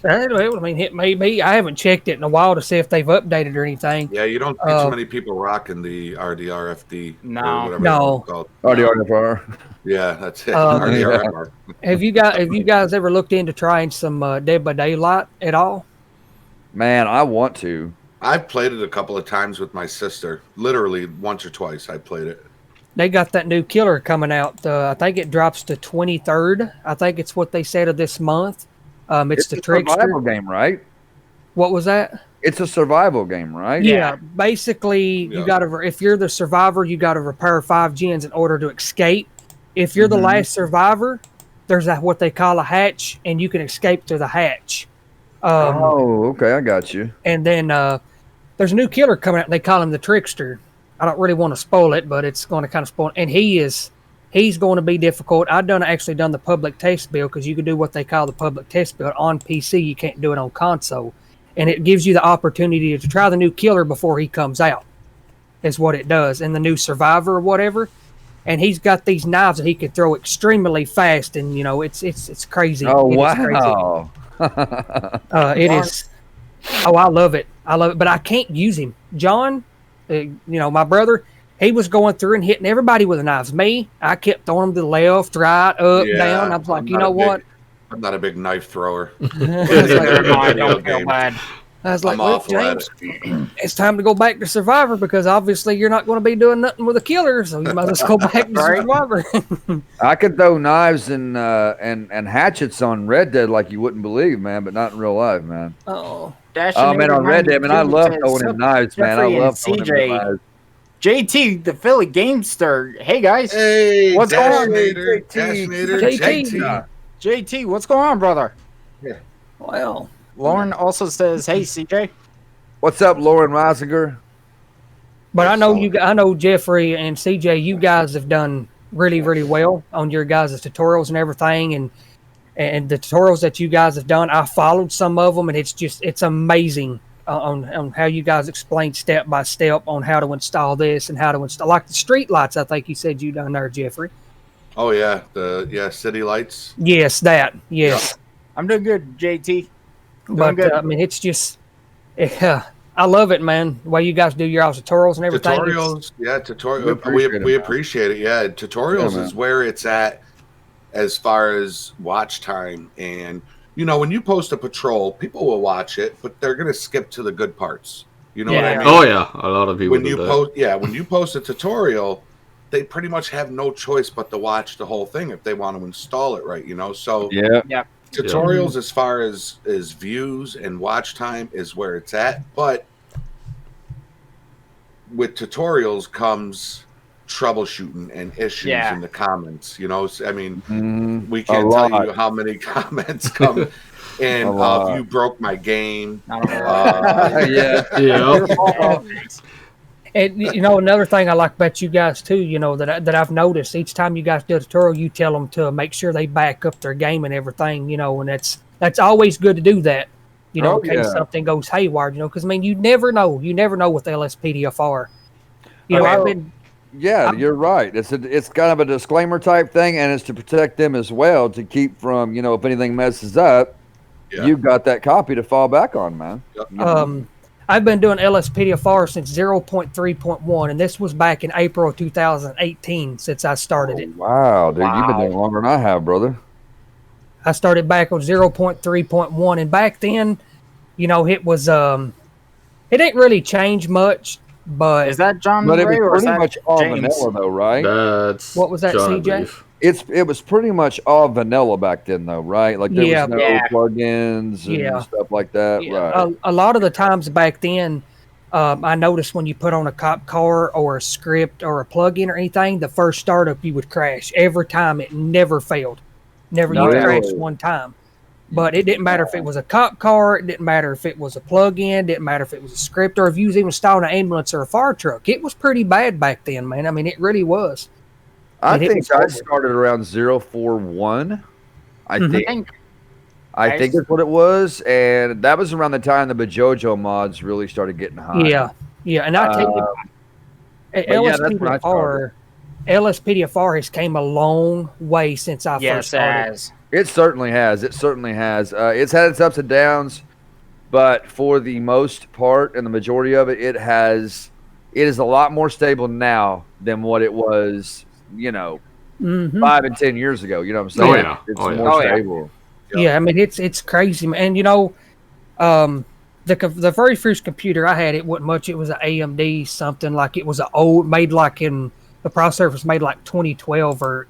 Anyway, I mean, it may be. I haven't checked it in a while to see if they've updated or anything. Yeah, you don't see too many people rocking the RDRFD. No. or whatever No. it's called. RDRFR. Yeah, that's it. Um, RDRFR. Have you guys ever looked into trying some Dead by Daylight at all? Man, I want to. I've played it a couple of times with my sister. Literally once or twice I played it. They got that new killer coming out. I think it drops the 23rd. I think it's what they said of this month. It's the a survival Trickster game, right? What was that? It's a survival game, right? Yeah, basically, Yeah. you got to. If you're the survivor, you got to repair 5 gens in order to escape. If you're the last survivor, there's what they call a hatch, and you can escape through the hatch. Okay, I got you. And then there's a new killer coming out. And they call him the Trickster. I don't really want to spoil it, but it's going to kind of spoil. And he's going to be difficult. I've actually done the public test build because you can do what they call the public test build on PC. You can't do it on console, and it gives you the opportunity to try the new killer before he comes out. Is what it does, and the new survivor or whatever. And he's got these knives that he can throw extremely fast, and you know it's crazy. Oh, It is wow. crazy. It is. Oh, I love it. But I can't use him. John, you know, my brother, he was going through and hitting everybody with the knives. Me, I kept throwing them to the left, right, up, down. I was like, you know what? I'm not a big knife thrower. I don't feel bad. I was like, I'm well, awful at James, it's time to go back to Survivor because obviously you're not going to be doing nothing with a killer, so you might as well go back to Survivor. I could throw knives and hatchets on Red Dead like you wouldn't believe, man, but not in real life, man. Oh, Oh, man, on Red Dead, man, I love throwing him knives, man. I Geoffrey love and throwing him CJ. knives. JT, the Philly Gamester. Hey guys, Hey, What's going on, Dashinator, JT? Dashinator, JT. JT. JT, what's going on, brother? well, Lauren also says, "Hey, CJ." What's up, Lauren Reisinger? but I know Jeffrey and CJ, you guys have done really, really well on your guys' tutorials and everything, and the tutorials that you guys have done, I followed some of them, and it's amazing on how you guys explain step by step on how to install this and how to install, like the street lights. I think you said you done there, Jeffrey. Oh yeah, city lights. Yes, that. Yes. I'm doing good, JT. But good. I mean, it's just, I love it, man. The way you guys do your tutorials and everything. Tutorials, yeah, tutorial. We We appreciate it. Yeah, tutorials Yeah, is where it's at as far as watch time. And you know, when you post a patrol, people will watch it, but they're gonna skip to the good parts. You know what I Yeah. mean? Oh yeah, a lot of people When do you that. when you post a tutorial, they pretty much have no choice but to watch the whole thing if they want to install it right. You know, so Yeah. Yeah. Tutorials, as far as views and watch time, is where it's at. But with tutorials comes troubleshooting and issues in the comments. You know, I mean, we can't tell you how many comments come. And you broke my game. And you know, another thing I like about you guys too, you know, that I've noticed each time you guys do a tutorial, you tell them to make sure they back up their game and everything, you know, and that's always good to do that, you know, in case something goes haywire, you know, because I mean, you never know with LSPDFR. You know, you're right. It's kind of a disclaimer type thing, and it's to protect them as well, to keep from, you know, if anything messes up, you've got that copy to fall back on, man. I've been doing LSPDFR since 0.3.1, and this was back in April of 2018 since I started it. Wow, dude, you've been doing it longer than I have, brother. I started back on 0.3.1, and back then, you know, it was it didn't really change much, but is that John? But it Ray, was or pretty much all vanilla, though, right? What was that, John, CJ? It was pretty much all vanilla back then, though, right? Like there was no plugins and stuff like that, right? A lot of the times back then, I noticed when you put on a cop car or a script or a plugin or anything, the first startup you would crash every time. It never failed, you crashed one time. But it didn't matter if it was a cop car, it didn't matter if it was a plug-in, it didn't matter if it was a script, or if you was even installing an ambulance or a fire truck. It was pretty bad back then, man. I mean, it really was. I think I started around 041. I think that's what it was, and that was around the time the Bajojo mods really started getting hot. Yeah, and I tell you, LSPDFR has came a long way since I first started. It certainly has. It's had its ups and downs, but for the most part and the majority of it, it is a lot more stable now than what it was, you know, 5 and 10 years ago. You know what I'm saying? It's more stable. Yeah, I mean it's crazy, man. And you know, the very first computer I had, it wasn't much. It was an AMD something, like it was made like in the processor was made like 2012 or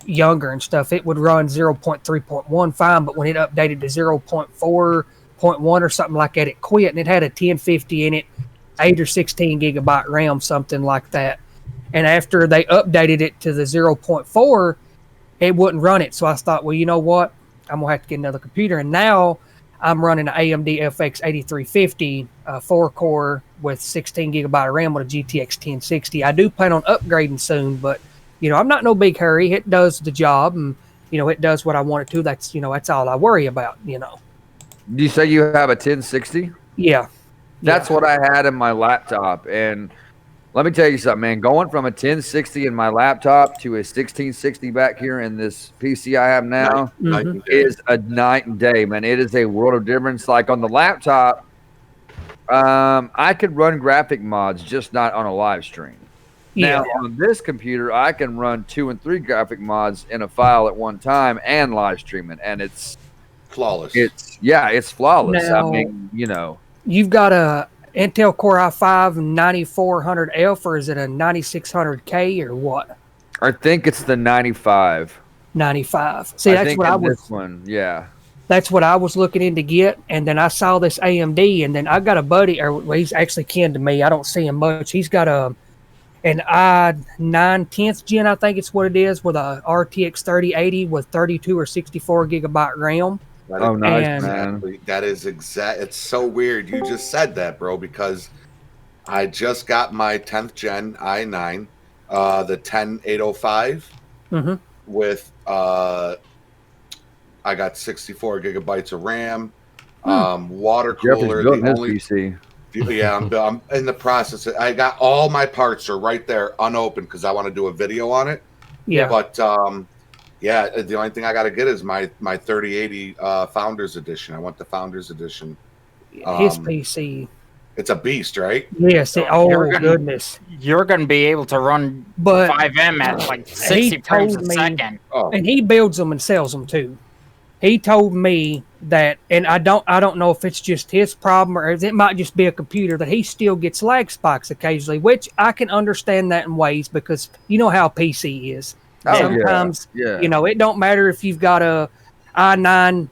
younger and stuff. It would run 0.3.1 fine, but when it updated to 0.4.1 or something like that, it quit, and it had a 1050 in it, 8 or 16 gigabyte RAM, something like that. And after they updated it to the 0.4, it wouldn't run it. So I thought, well, you know what? I'm going to have to get another computer. And now I'm running an AMD FX 8350 4-core with 16 gigabyte of RAM with a GTX 1060. I do plan on upgrading soon, but, I'm not in no big hurry. It does the job, and, it does what I want it to. That's, that's all I worry about, Do you say you have a 1060? Yeah. That's what I had in my laptop, and let me tell you something, man. Going from a 1060 in my laptop to a 1660 back here in this PC I have now is a night and day, man. It is a world of difference. Like on the laptop, I could run graphic mods, just not on a live stream. Now, on this computer, I can run 2 and 3 graphic mods in a file at one time and live stream it, and it's flawless. It's flawless. Now, I mean, You've got a Intel Core i5 9400F, or is it a 9600K or what? I think it's the 95. 95. See, that's what I was. This one, yeah. That's what I was looking in to get, and then I saw this AMD, and then I got a buddy, or he's actually kin to me. I don't see him much. He's got an i9 10th gen, I think it's what it is, with a RTX 3080 with 32 or 64 gigabyte RAM. Oh, nice, man. That is exact. It's so weird. You just said that, bro, because I just got my 10th gen i9, the 10805 with I got 64 gigabytes of RAM, water cooler. The only PC. Yeah, I'm in the process. I got all my parts are right there unopened because I want to do a video on it. Yeah, but the only thing I got to get is my 3080 Founders Edition. I want the Founders Edition. His PC. It's a beast, right? Yes. Goodness. You're going to be able to run 5M at like 60 frames a second. And he builds them and sells them too. He told me that, and I don't know if it's just his problem or it might just be a computer, that he still gets lag spikes occasionally, which I can understand that in ways because you know how PC is. Sometimes, it don't matter if you've got i9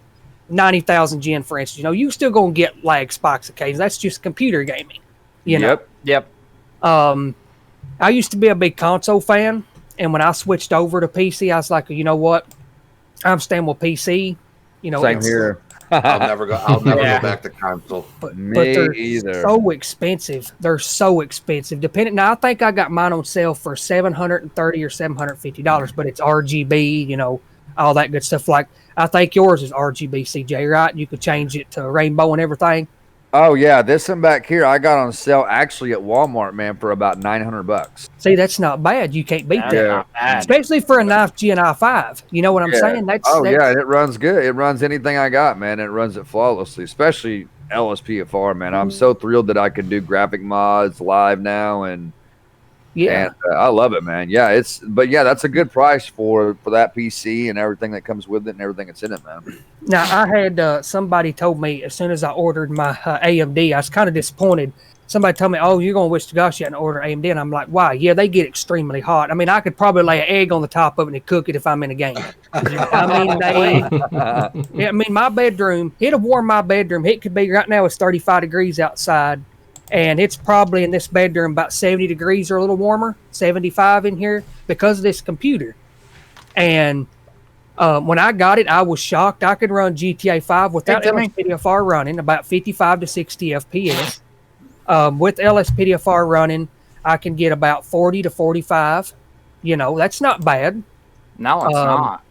90,000 gen, for instance. You know, you still gonna get lag spikes occasionally. That's just computer gaming. You know. Yep. I used to be a big console fan, and when I switched over to PC, I was like, you know what? I'm staying with PC. You know, Same here. I'll never go back to console. But Me they're either. so expensive. They're so expensive. Depending now, I think I got mine on sale for $730 or $750, but it's RGB, you know, all that good stuff. Like I think yours is RGB, CJ, right? You could change it to rainbow and everything. Oh yeah, this one back here I got on sale actually at Walmart, man, for about $900. See, that's not bad. You can't beat That's that, not bad. especially for a knife Gen i5. You know what I'm saying? That's yeah, it runs good. It runs anything I got, man. It runs it flawlessly, especially LSPFR, man. I'm so thrilled that I can do graphic mods live now, and I love it, man. Yeah, that's a good price for that PC and everything that comes with it and everything that's in it, man. Now, I had somebody told me as soon as I ordered my AMD, I was kind of disappointed. Somebody told me, "Oh, you're gonna wish to gosh you hadn't ordered AMD," and I'm like, "Why? Yeah, they get extremely hot. I mean, I could probably lay an egg on the top of it and cook it if I'm in a game. I mean, my bedroom, it'll warm my bedroom. It could be right now it's 35 degrees outside, and it's probably in this bedroom about 70 degrees or a little warmer, 75 in here because of this computer. And when I got it, I was shocked. I could run GTA 5 without LSPDFR running, about 55 to 60 FPS. With LSPDFR running, I can get about 40 to 45. You know, that's not bad. No, it's not.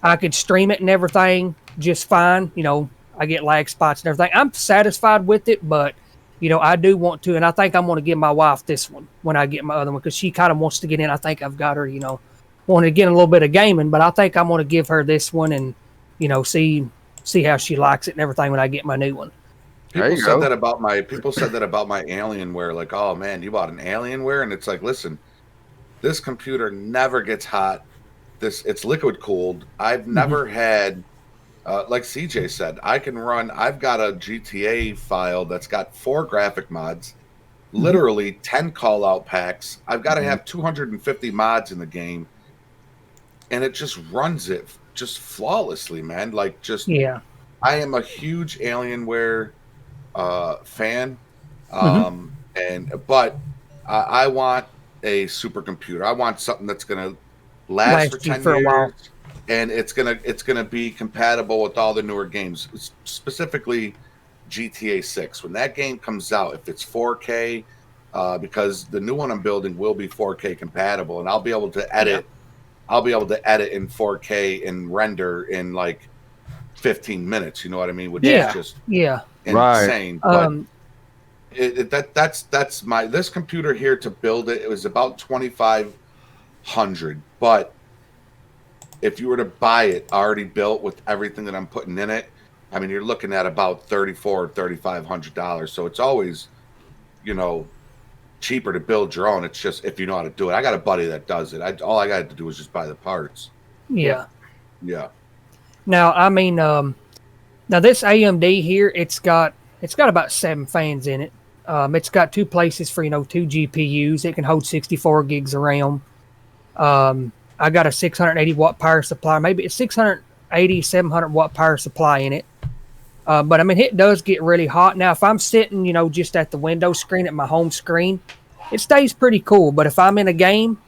I could stream it and everything just fine. You know, I get lag spots and everything. I'm satisfied with it, but, you know, I do want to, and I think I'm going to give my wife this one when I get my other one because she kind of wants to get in. I think I've got her, you know, wanting to get a little bit of gaming, but I think I'm going to give her this one and, you know, see how she likes it and everything when I get my new one. People said that about my Alienware. Like, oh man, you bought an Alienware, and it's like, listen, this computer never gets hot. It's liquid cooled. I've never had, like CJ said, I've got a GTA file that's got 4 graphic mods, literally 10 call out packs. I've got to have 250 mods in the game, and it just runs it just flawlessly, man. Like, just I am a huge Alienware fan, but I want a supercomputer. I want something that's gonna last for 10 years, a while. And it's gonna be compatible with all the newer games, specifically GTA 6. When that game comes out, if it's 4K, because the new one I'm building will be 4K compatible, and I'll be able to edit. I'll be able to edit in 4K and render in like 15 minutes. You know what I mean? Which is just insane. Right. But that's my this computer here to build it. It was about $2,500. But if you were to buy it already built with everything that I'm putting in it, I mean, you're looking at about $3,400 or $3,500. So it's always, you know, cheaper to build your own. It's just if you know how to do it. I got a buddy that does it. All I got to do is just buy the parts. Yeah. Now, I mean, now this AMD here, it's got about 7 fans in it. It's got 2 places for 2 GPUs. It can hold 64 gigs of RAM. I got a 680 watt power supply. Maybe it's 680, 700 watt power supply in it. But I mean, it does get really hot. Now, if I'm sitting, just at the window screen, at my home screen, it stays pretty cool. But if I'm in a game,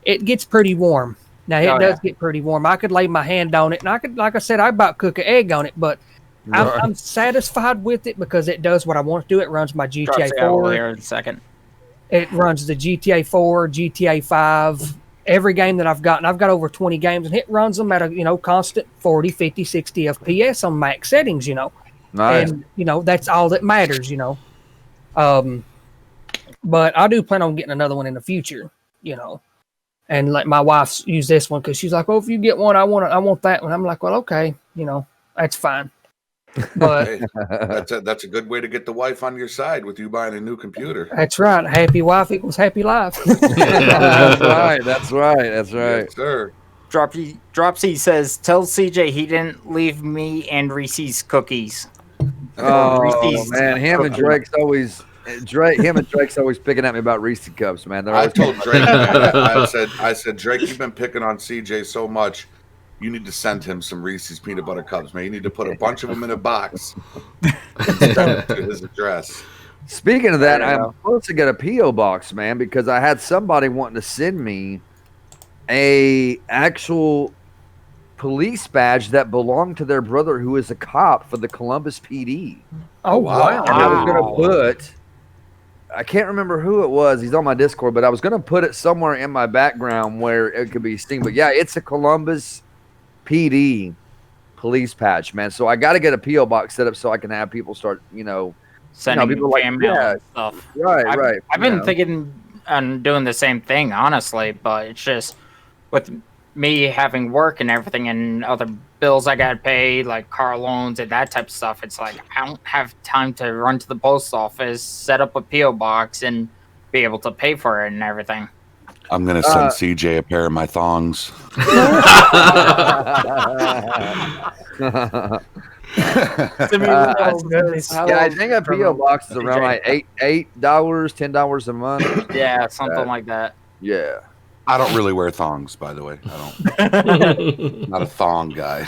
it gets pretty warm. Now, it does get pretty warm. I could lay my hand on it, and I could, like I said, I about cook an egg on it. But I'm satisfied with it because it does what I want to do. It runs my GTA 4. Here in a second. It runs the GTA 4, GTA 5, every game that I've got. And I've got over 20 games, and it runs them at a constant 40, 50, 60 FPS on max settings, Nice. And, that's all that matters, But I do plan on getting another one in the future, And let my wife use this one because she's like, "Well, if you get one, I want that one." I'm like, "Well, okay, that's fine." But hey, that's a good way to get the wife on your side with you buying a new computer. That's right. Happy wife equals happy life. That's right. Yes, sir. Dropsy says, "Tell CJ he didn't leave me and Reese's cookies." Oh Reese's man, him and Drake's always picking at me about Reese's cups, man. I told Drake, man, I said, Drake, you've been picking on CJ so much. you need to send him some Reese's peanut butter cups, man. You need to put a bunch of them in a box and send it to his address. Speaking of that, There you I'm go. supposed to get a P.O. box, man, because I had somebody wanting to send me a actual police badge that belonged to their brother who is a cop for the Columbus PD. Oh, wow. wow. And I was Wow. going to put, I can't remember who it was. He's on my Discord, but I was going to put it somewhere in my background where it could be seen. But yeah, it's a Columbus PD police patch, man. So I got to get a P.O. box set up so I can have people start, Sending people like, fan mail yeah. and stuff. right. I've been thinking on doing the same thing, honestly, but it's just with me having work and everything and other bills I gotta pay, like car loans and that type of stuff. It's like I don't have time to run to the post office, set up a PO box, and be able to pay for it and everything. I'm gonna send CJ a pair of my thongs. Oh, goodness. Yeah, I think a P.O. box is around like $8, $10 a month. Yeah, something like that. Yeah. I don't really wear thongs, by the way. I'm not a thong guy.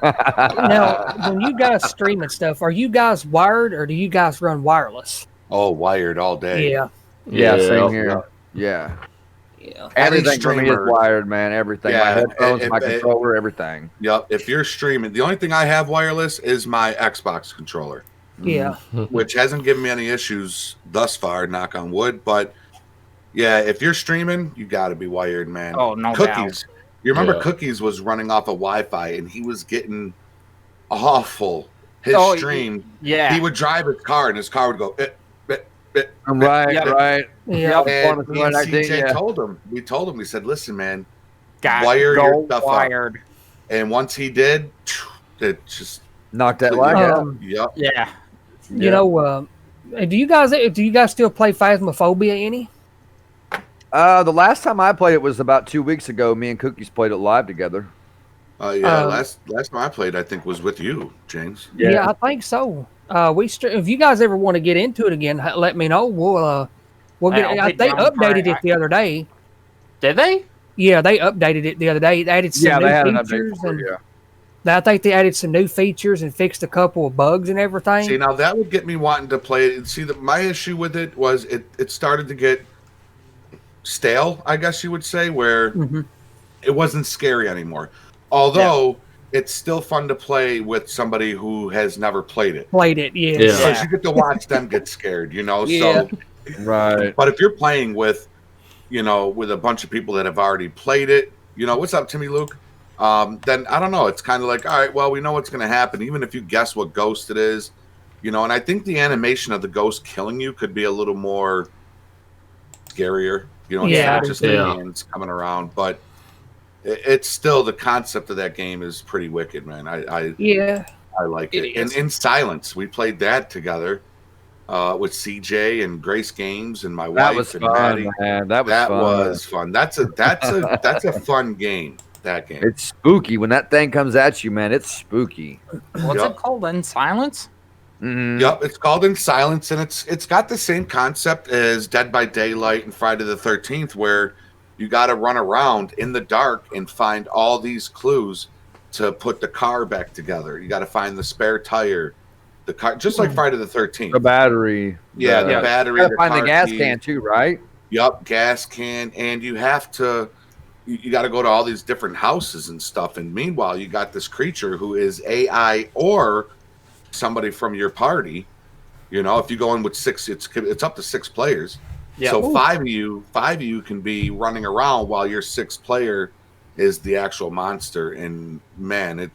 Now, when you guys stream and stuff, are you guys wired or do you guys run wireless? Oh, wired all day. Yeah. Yeah, same here. Yeah. Yeah. Any Everything for me is streamer. wired, man. Everything. Yeah, my headphones, if- my if- controller, everything. Yep. If you're streaming, the only thing I have wireless is my Xbox controller, Yeah. which hasn't given me any issues thus far, knock on wood. But yeah, if you're streaming, you got to be wired, man. Oh, no doubt. Cookies. You remember Yeah. Cookies was running off of Wi-Fi, and he was getting awful. His Oh, stream, Yeah. he would drive his car, and his car would go. Right, Yep. right. Yeah. And me and I think, CJ yeah. told him. We told him. We said, "Listen, man, Got wire go your stuff up." wired. And once he did, it just Knock that lag out. Yep. Yeah. You know, do you guys still play Phasmophobia any? The last time I played it was about 2 weeks ago. Me and Cookies played it live together. Last time I played, I think was with you, James. Yeah, I think so. If you guys ever want to get into it again, let me know. We'll get. I'll be They down for updated it. it the other day. Did they? Yeah, they updated it the other day. They added some Yeah, they had new an update features, for it, and yeah. I think they added some new features and fixed a couple of bugs and everything. See, now that would get me wanting to play it. See, my issue with it was it started to get stale, I guess you would say, where it wasn't scary anymore. Although it's still fun to play with somebody who has never played it. Played it, yeah. Yeah. Because you get to watch them get scared, Yeah. So, Right. but if you're playing with, with a bunch of people that have already played it, what's up, Timmy Luke? Then I don't know. It's kind of like, all right, well, we know what's going to happen. Even if you guess what ghost it is, and I think the animation of the ghost killing you could be a little more scarier, Yeah, instead of just yeah. the hands coming around. But it's still, the concept of that game is pretty wicked, man. I like it. It And is. In Silence, we played that together with CJ and Grace Games and my That wife was and fun, Maddie. man. That That was was fun. fun. That's a fun game. That game. It's spooky when that thing comes at you, man. It's spooky. What's Yep. it called? In Silence? Mhm. Yep, it's called In Silence, and it's got the same concept as Dead by Daylight and Friday the 13th, where you got to run around in the dark and find all these clues to put the car back together. You got to find the spare tire, the car, just like Friday the 13th. The battery. Yeah, the battery. You gotta find the car gas key. can too, right? Yep, gas can, and you have to. You got to go to all these different houses and stuff. And meanwhile, you got this creature who is AI or somebody from your party. If you go in with 6, it's up to 6 players. Yeah. So 5 of you can be running around while your 6th player is the actual monster. And man, it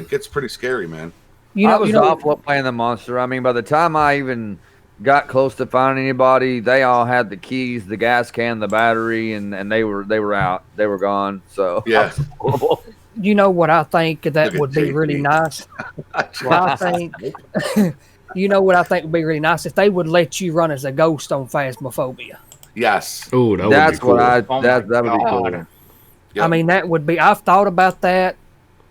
gets pretty scary, man. I was awful at playing the monster. I mean, by the time I even got close to finding anybody, they all had the keys, the gas can, the battery, and they were out. They were gone. So Yeah. You know what I think that Look at would be really JP. nice? I think you know what I think would be really nice if they would let you run as a ghost on Phasmophobia. Yes. Oh, that that's would be cool. what I Oh that my would be cool. God. Yep. I mean, that would be. I've thought about that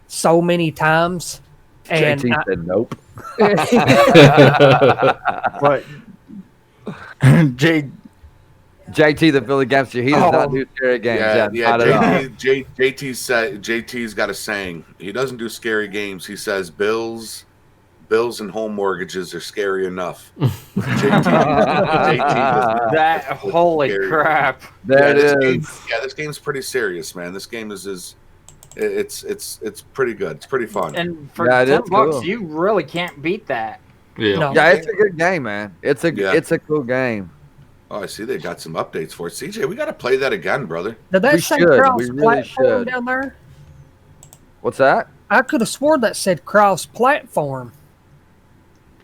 so many times, and JT said nope. But JT, the Philly Gangster, he does not do scary games. Yeah. Not at all. JT's got a saying. He doesn't do scary games. He says bills and home mortgages are scary enough. JT That holy scary. crap! This game's pretty serious, man. This game is it's pretty good. It's pretty fun. And for Yeah, it is $10, cool. you really can't beat that. Yeah. No. Yeah, it's a good game, man. It's a cool game. Oh, I see they got some updates for it. CJ, we got to play that again, brother. Did that We say should. cross We really platform should. down there? What's that? I could have sworn that said cross platform.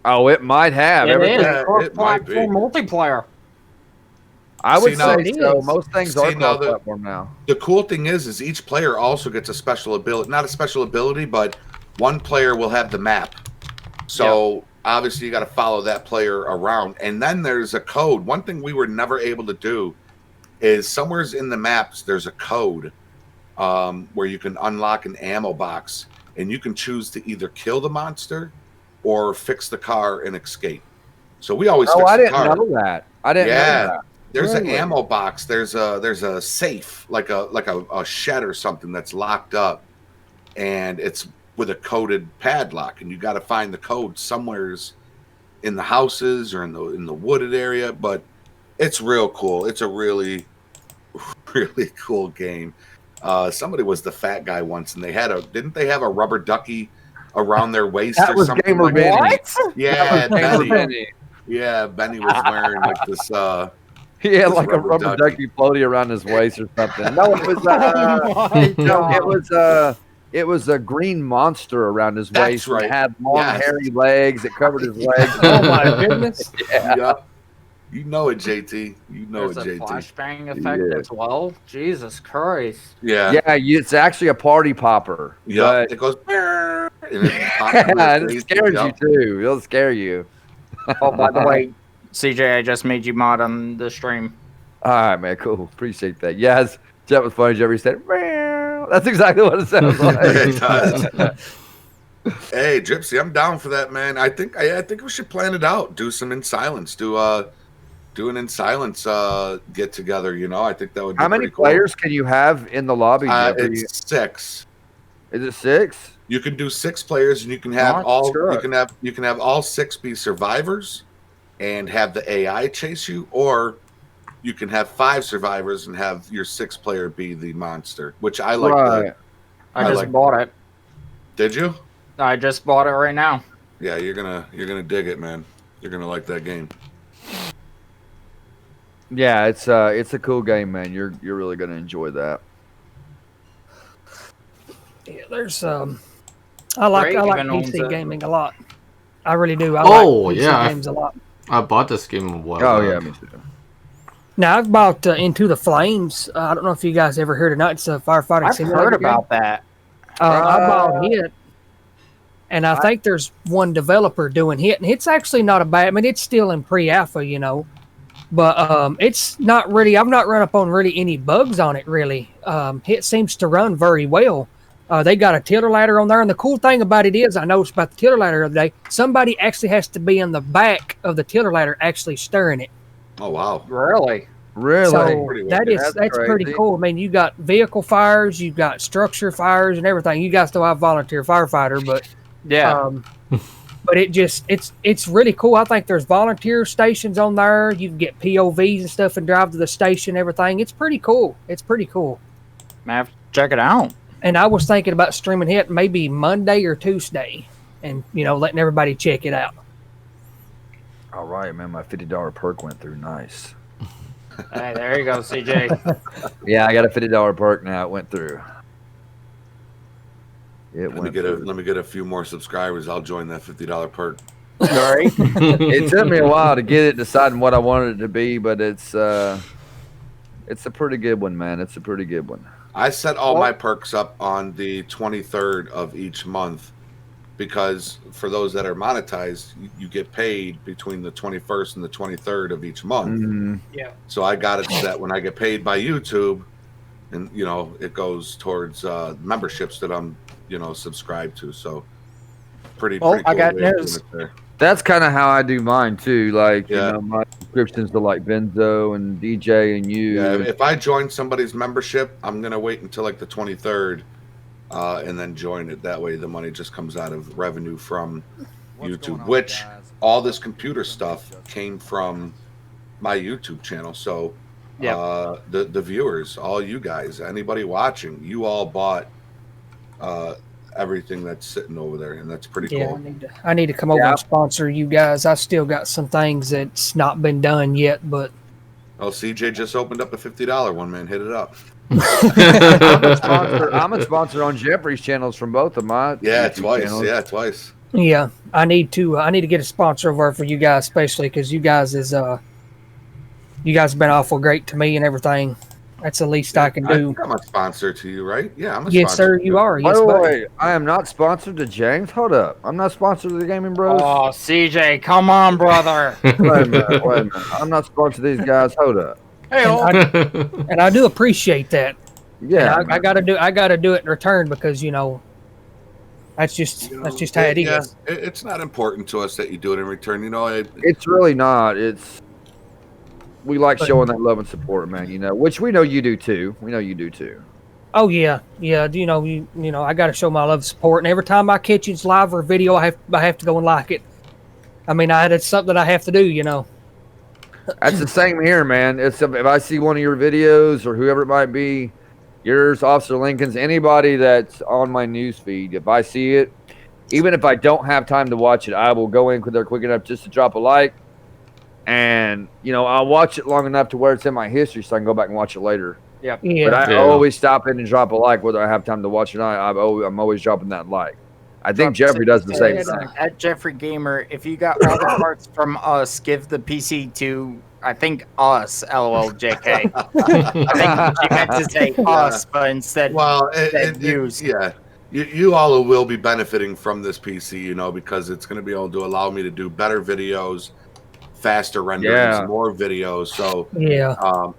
Oh, it might have. It is Yeah, it might be. cross-platform multiplayer. I would See, now- say so. It is. Most things See, are now the- cross-platform now. The cool thing is each player also gets a special ability. Not a special ability, but one player will have the map. So obviously you got to follow that player around. And then there's a code. One thing we were never able to do is somewhere's in the maps there's a code where you can unlock an ammo box, and you can choose to either kill the monster or fix the car and escape. So we always fix I the didn't car. know that. I didn't know that. There's an Really? ammo box. There's a safe, like a shed or something that's locked up, and it's with a coded padlock, and you got to find the code somewheres in the houses or in the wooded area. But it's real cool. It's a really, really cool game. Somebody was the fat guy once, and didn't they have a rubber ducky around their waist That or was something? Gamer like Benny. that? What? Yeah, Gamer Benny. Benny. Yeah, Benny was wearing like this. He had This like a rubber rubber ducky. ducky floaty around his waist or something. No, it was Oh my God. it was a green monster around his That's waist. right. It had long Yes. hairy legs. It covered his legs. Oh my goodness. Yeah. Yep. You know it, JT. You know There's it, a JT. flashbang effect Yeah. as well. Jesus Christ! Yeah. Yeah, it's actually a party popper. Yeah. But It goes. And it pops in your it face. scares you Yep. too. It'll scare you. Oh, by the way, CJ, I just made you mod on the stream. All right, man. Cool. Appreciate that. Yes, that was funny. Jeffrey said, "Meow." That's exactly what it sounds like. It does. Hey, Gypsy, I'm down for that, man. I think we should plan it out. Do some in silence. Do an in silence get together. You know, I think that would be How many pretty cool. players can you have in the lobby? Jeffrey? It's 6. Is it 6? You can do 6 players, and you can have Sure. you can have all 6 be survivors, and have the AI chase you, or you can have 5 survivors and have your 6th player be the monster. Which I like. Right. I I just like- bought it. Did you? I just bought it right now. Yeah, you're gonna dig it, man. You're gonna like that game. Yeah, it's a cool game, man. You're really gonna enjoy that. Yeah, there's I like Raven owns PC it. gaming a lot. I really do. I Oh, like PC yeah. games a lot. I bought this game a while Oh back. yeah, me too. Now I've bought Into the Flames. I don't know if you guys ever heard or not. It's a firefighting I've simulator heard game. about that. I bought it, and I think there's one developer doing it, and it's actually not a bad. I mean, it's still in pre-alpha, you know, but it's not really. I've not run up on really any bugs on it. Really, it seems to run very well. They got a tiller ladder on there, and the cool thing about it is, I noticed about the tiller ladder the other day, somebody actually has to be in the back of the tiller ladder actually stirring it. Oh wow. Really? Really? So Pretty that's That's pretty crazy. cool. I mean, you got vehicle fires, you got structure fires, and everything. You guys know I'm volunteer firefighter, but Yeah. but it's really cool. I think there's volunteer stations on there. You can get POVs and stuff and drive to the station. Everything. It's pretty cool. It's pretty cool. I have to check it out. And I was thinking about streaming it maybe Monday or Tuesday, and letting everybody check it out. All right, man. My $50 perk went through. Nice. Hey, there you go, CJ. Yeah, I got a $50 perk now. It went through. It Let me went get through. a few more subscribers. I'll join that $50 perk. Sorry. It took me a while to get it, deciding what I wanted it to be, but it's a pretty good one, man. It's a pretty good one. I set all my perks up on the 23rd of each month because for those that are monetized, you get paid between the 21st and the 23rd of each month. Mhm. So I got it set when I get paid by YouTube, and it goes towards memberships that I'm subscribed to. So pretty. Well, pretty I cool got way of doing news. it there. That's kind of how I do mine too. Like, Yeah. you know, my subscriptions to like Benzo and DJ and you. Yeah, if I join somebody's membership, I'm gonna wait until like the 23rd, and then join it. That way, the money just comes out of revenue from YouTube. Which all this computer stuff came from my YouTube channel. So, the viewers, all you guys, anybody watching, you all bought everything that's sitting over there, and that's pretty cool. I need to come over and sponsor you guys. I still got some things that's not been done yet, but CJ just opened up a $50 one, man. Hit it up. I'm a sponsor on Geoffrey's channels from both of my twice. channels. Yeah, twice. Yeah, I need to get a sponsor over for you guys, especially because you guys have been awful great to me and everything. That's the least I can do. I'm a sponsor to you, right? Yeah, I'm a yes, sponsor. sir. You are. By Yes, the buddy. way, I am not sponsored to James. Hold up, I'm not sponsored to the Gaming Bros. Oh, CJ, come on, brother. Wait a minute. I'm not sponsored to these guys. Hold up. Hey, And I do appreciate that. Yeah, And I gotta do it in return because that's just how it is. It's not important to us that you do it in return. it's really not. We like showing that love and support, man. Which we know you do too. Oh yeah. I got to show my love and support, and every time my kitchen's live or video, I have to go and like it. I mean, it's something that I have to do. That's the same here, man. If I see one of your videos or whoever it might be, yours, Officer Lincoln's, anybody that's on my news feed, if I see it, even if I don't have time to watch it, I will go in there quick enough just to drop a like. And, I'll watch it long enough to where it's in my history so I can go back and watch it later. Yeah. But I always stop in and drop a like, whether I have time to watch it or not. I'm always dropping that like. I think Geoffrey does the same thing. At Geoffrey Gamer, if you got all the parts from us, give the PC to, I think, us, LOL JK. I think she meant to say us, but instead use. You all will be benefiting from this PC, because it's going to be able to allow me to do better videos, faster renderings, more videos. So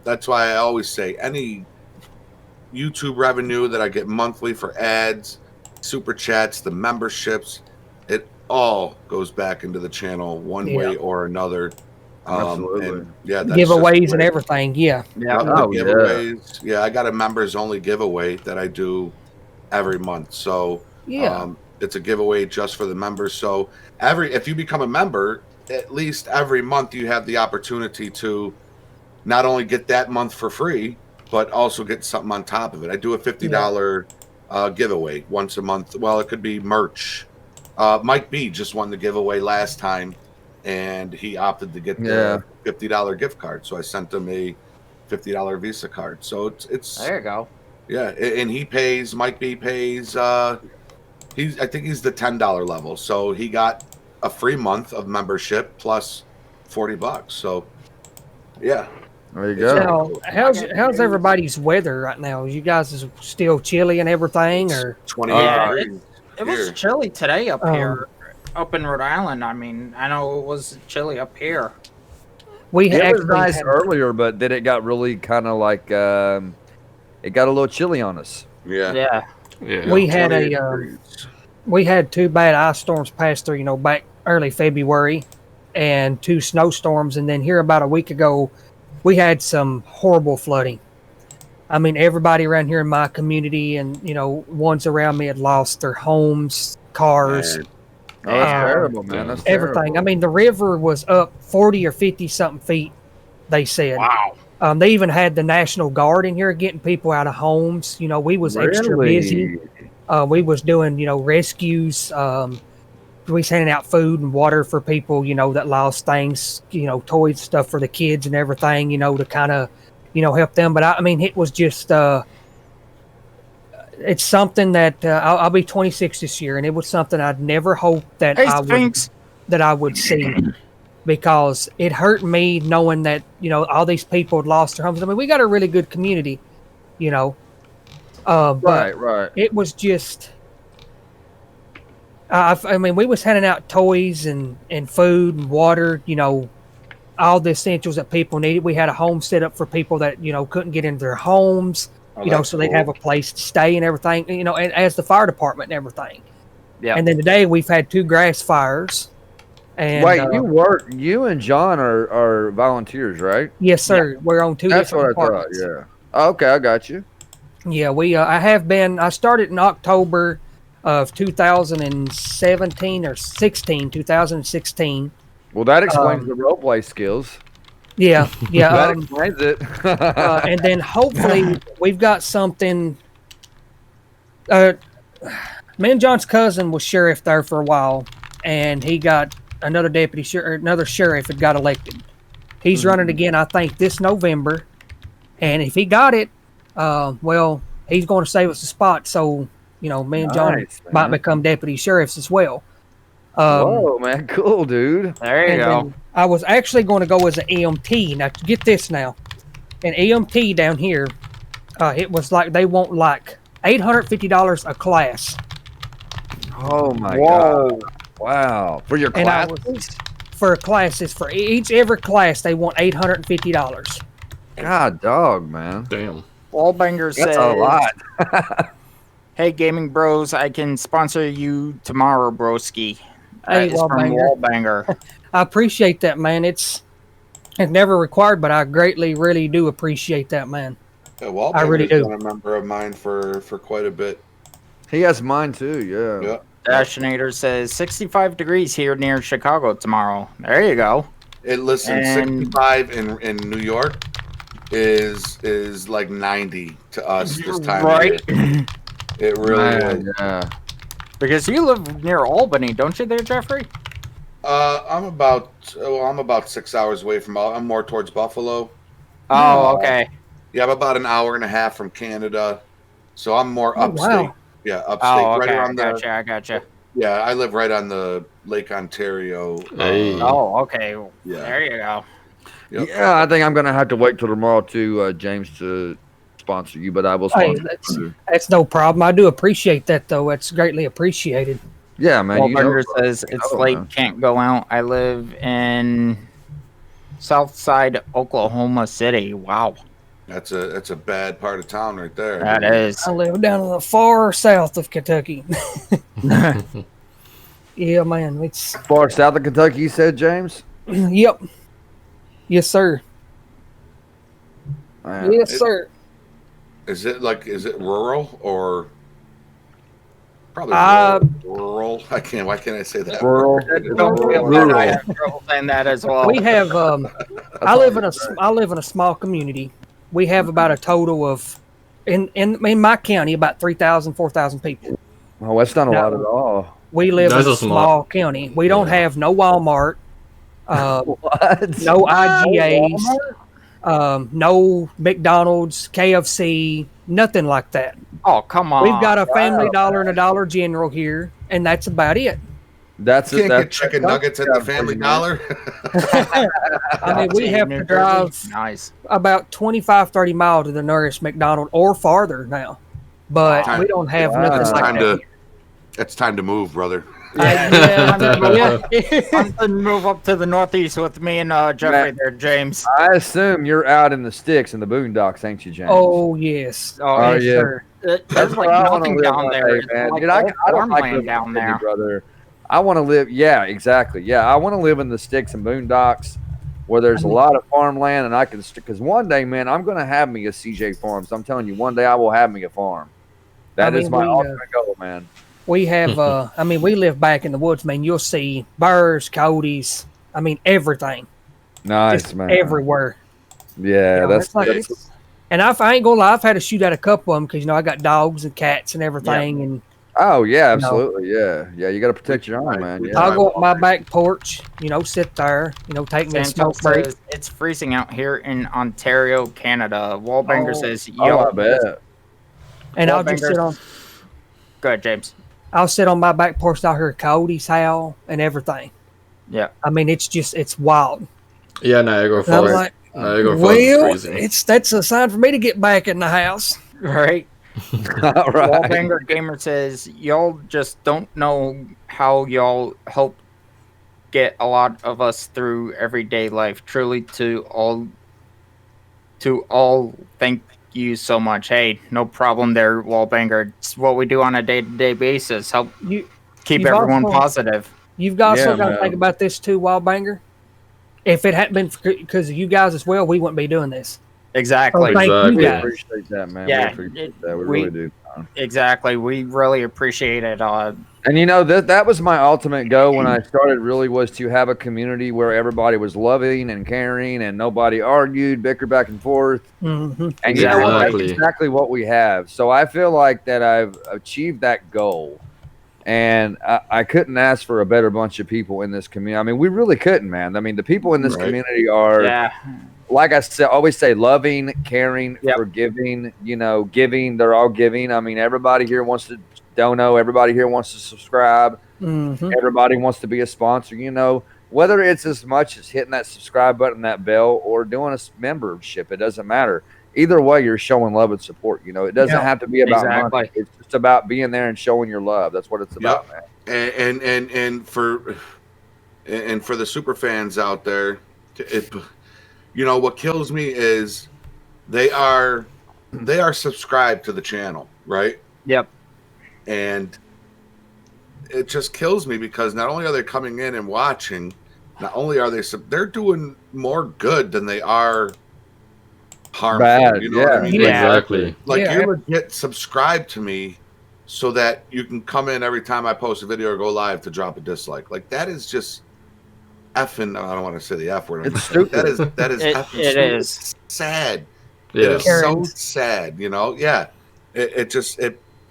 that's why I always say any YouTube revenue that I get monthly for ads, super chats, the memberships, it all goes back into the channel one way or another. Absolutely. And that's giveaways and everything. Giveaways. I got a members only giveaway that I do every month. So it's a giveaway just for the members. So if you become a member, at least every month you have the opportunity to not only get that month for free, but also get something on top of it. I do a $50 giveaway once a month. Well, it could be merch. Mike B just won the giveaway last time, and he opted to get the $50 gift card. So I sent him a $50 Visa card. So it's there you go. Yeah, and he pays. Mike B pays. I think he's the $10 level. So he got a free month of membership plus $40. So yeah. There you go. Now, how's everybody's weather right now? You guys is still chilly and everything, or 28 degrees? It was chilly today up here, up in Rhode Island. I mean, I know it was chilly up here. It was nice earlier, but then it got really kind of like it got a little chilly on us. Yeah. We had 2 bad ice storms pass through, back early February, and 2 snowstorms, and then here about a week ago, we had some horrible flooding. I mean, everybody around here in my community and, ones around me had lost their homes, cars. Man. Oh, that's terrible, man. That's everything. terrible. I mean, the river was up 40 or 50 something feet, they said. Wow. They even had the National Guard in here getting people out of homes. We was extra busy. We was doing, rescues. We was handing out food and water for people, that lost things, toys, stuff for the kids and everything, to kind of, help them. But I mean, it was just, it's something that I'll be 26 this year, and it was something I'd never hoped that I would see, because it hurt me knowing that, all these people had lost their homes. I mean, we got a really good community, but right. It was just, I mean, we was handing out toys and food and water, all the essentials that people needed. We had a home set up for people that, couldn't get into their homes, so they'd have a place to stay and everything, and as the fire department and everything. Yeah. And then today we've had 2 grass fires, And Wait, you and John are volunteers, right? yes, sir. We're on two That's different what I thought. departments. Yeah. Okay, I got you. Yeah, I have been. I started in October of 2017 or 2016. Well, that explains the roleplay skills. Yeah, yeah. That explains it. And then hopefully we've got something. Me and John's cousin was sheriff there for a while, and he got another another sheriff had got elected. He's running again, I think, this November, and if he got it, well, he's going to save us a spot. So me and John might become deputy sheriffs as well. Whoa, man, cool, dude. There you go. I was actually going to go as an EMT. Now, get this now. An EMT down here, it was like they want like $850 a class. Oh, my God. Wow. For your And classes? For classes, for every class, they want $850. God, dog, man. Damn. Wallbanger says, That's a lot. "Hey, Gaming Bros, I can sponsor you tomorrow, broski." Hey, It's from Wallbanger. I appreciate that, man. It's never required, but I greatly, really do appreciate that, man. Yeah, Wallbanger's I really do. been a member of mine for quite a bit. He has mine, too, yeah. Yeah. Dashinator says 65 degrees here near Chicago tomorrow. There you go. Listen, And- 65 in New York is like 90 to us this time Right. of year. It really is. Yeah. Because you live near Albany, don't you there, Geoffrey? I'm about 6 hours away from. I'm more towards Buffalo. Oh, okay. Yeah, I'm about an hour and a half from Canada, so I'm more upstate. Wow. Yeah, upstate, Oh, okay. right around I gotcha. Yeah, I live right on the Lake Ontario. Hey. Oh, okay. Yeah. There you go. Yep. Yeah, I think I'm going to have to wait till tomorrow to James to sponsor you, but I will Hey, sponsor you. that's no problem. I do appreciate that, though. It's greatly appreciated. Yeah, man. Wallbanger says it's late, man. can't go out. I live in Southside Oklahoma City. Wow. That's a bad part of town right there. That is. I live down in the far south of Kentucky. Yeah, man. It's Far south of Kentucky, you said, James? yep. Yes, sir. Man. Yes, sir. Is it rural or probably rural? I can't. Why can't I say that? Rural. I have trouble saying that as well. We have. I live in a small community. We have about a total of, in my county, about 3,000, 4,000 people. Oh, that's not a lot at all. We live That's in a a small county. We don't have no Walmart, What? no IGAs, no McDonald's, KFC, nothing like that. Oh, come on. We've got a Family Dollar and a Dollar General here, and that's about it. That's You can't that's get chicken nuggets at the Family Dollar. I mean, we have to drive Nice. about 25, 30 miles to the nearest McDonald's or farther now. But Wow. we don't have Wow. nothing It's like time that. to. It's time to move, brother. Yeah. Something move up to the northeast with me and Geoffrey there, James. I assume you're out in the sticks in the boondocks, ain't you, James? Oh, yes. Oh, yes, yeah. sir. There's like where I wanna nothing live down one there. day, It's man. like Dude, all I don't like farmland living down in the city, there. brother. I want to live. Yeah, exactly. Yeah, I want to live in the sticks and boondocks where there's a lot of farmland, and I can. Because one day, man, I'm going to have me a CJ Farms. I'm telling you, one day I will have me a farm. That is my ultimate goal, man. We have, I mean, we live back in the woods, man. You'll see bears, coyotes. I mean, everything. Nice, Just man. everywhere. Yeah, that's it's like, and I ain't gonna lie, I've had to shoot at a couple of them because I got dogs and cats and everything, and Oh yeah, absolutely. Yeah, yeah. You got to protect your own, man. Yeah. I'll go up my back porch, sit there, take me a Santos smoke break. says it's freezing out here in Ontario, Canada. Wallbanger says, Oh, "Yo, I bet. And I'll just sit on. Go ahead, James. I'll sit on my back porch out here, coyotes howl and everything. Yeah. I mean, it's wild. Yeah, Niagara And I'm Falls. like, Niagara Falls is well, freezing. that's a sign for me to get back in the house. Right. All right. Wallbanger Gamer says, y'all just don't know how y'all help get a lot of us through everyday life. Truly to all, thank you so much. Hey, no problem there, Wallbanger. It's what we do on a day-to-day basis. Help You keep you've everyone also- positive. You've also Yeah, got to man. think about this too, Wildbanger. If it hadn't been because of you guys as well, we wouldn't be doing this. Exactly. So thank Exactly. you We guys. appreciate that, man. Yeah, We appreciate that. We really do. Exactly. We really appreciate it. And you know that was my ultimate goal when I started. Really was to have a community where everybody was loving and caring, and nobody argued, bickered back and forth. Mm-hmm. And you know what? That's Exactly. exactly what we have. So I feel like that I've achieved that goal, and I couldn't ask for a better bunch of people in this community. I mean, we really couldn't, man. I mean, the people in this Right. community are, yeah. like I said, always say, loving, caring, Yep. forgiving. You know, giving. They're all giving. I mean, everybody here wants to dono. Everybody here wants to subscribe. Mm-hmm. Everybody wants to be a sponsor. You know, whether it's as much as hitting that subscribe button, that bell, or doing a membership, it doesn't matter. Either way, you're showing love and support. You know, it doesn't Yeah. have to be about Exactly. money. It's just about being there and showing your love. That's what it's about, man. And for the super fans out there, you know what kills me is they are subscribed to the channel, right? Yep. And it just kills me because not only are they coming in and watching, not only are they're doing more good than they are harmful. Bad, You know what I yeah. mean? Yeah. Exactly. Like Yeah. you legit subscribe to me so that you can come in every time I post a video or go live to drop a dislike. Like that is just effing. I don't want to say the F word. It's stupid. That is It- effing it stupid. is. It's sad. It Yeah. is so Karen. sad. You know? Yeah. It just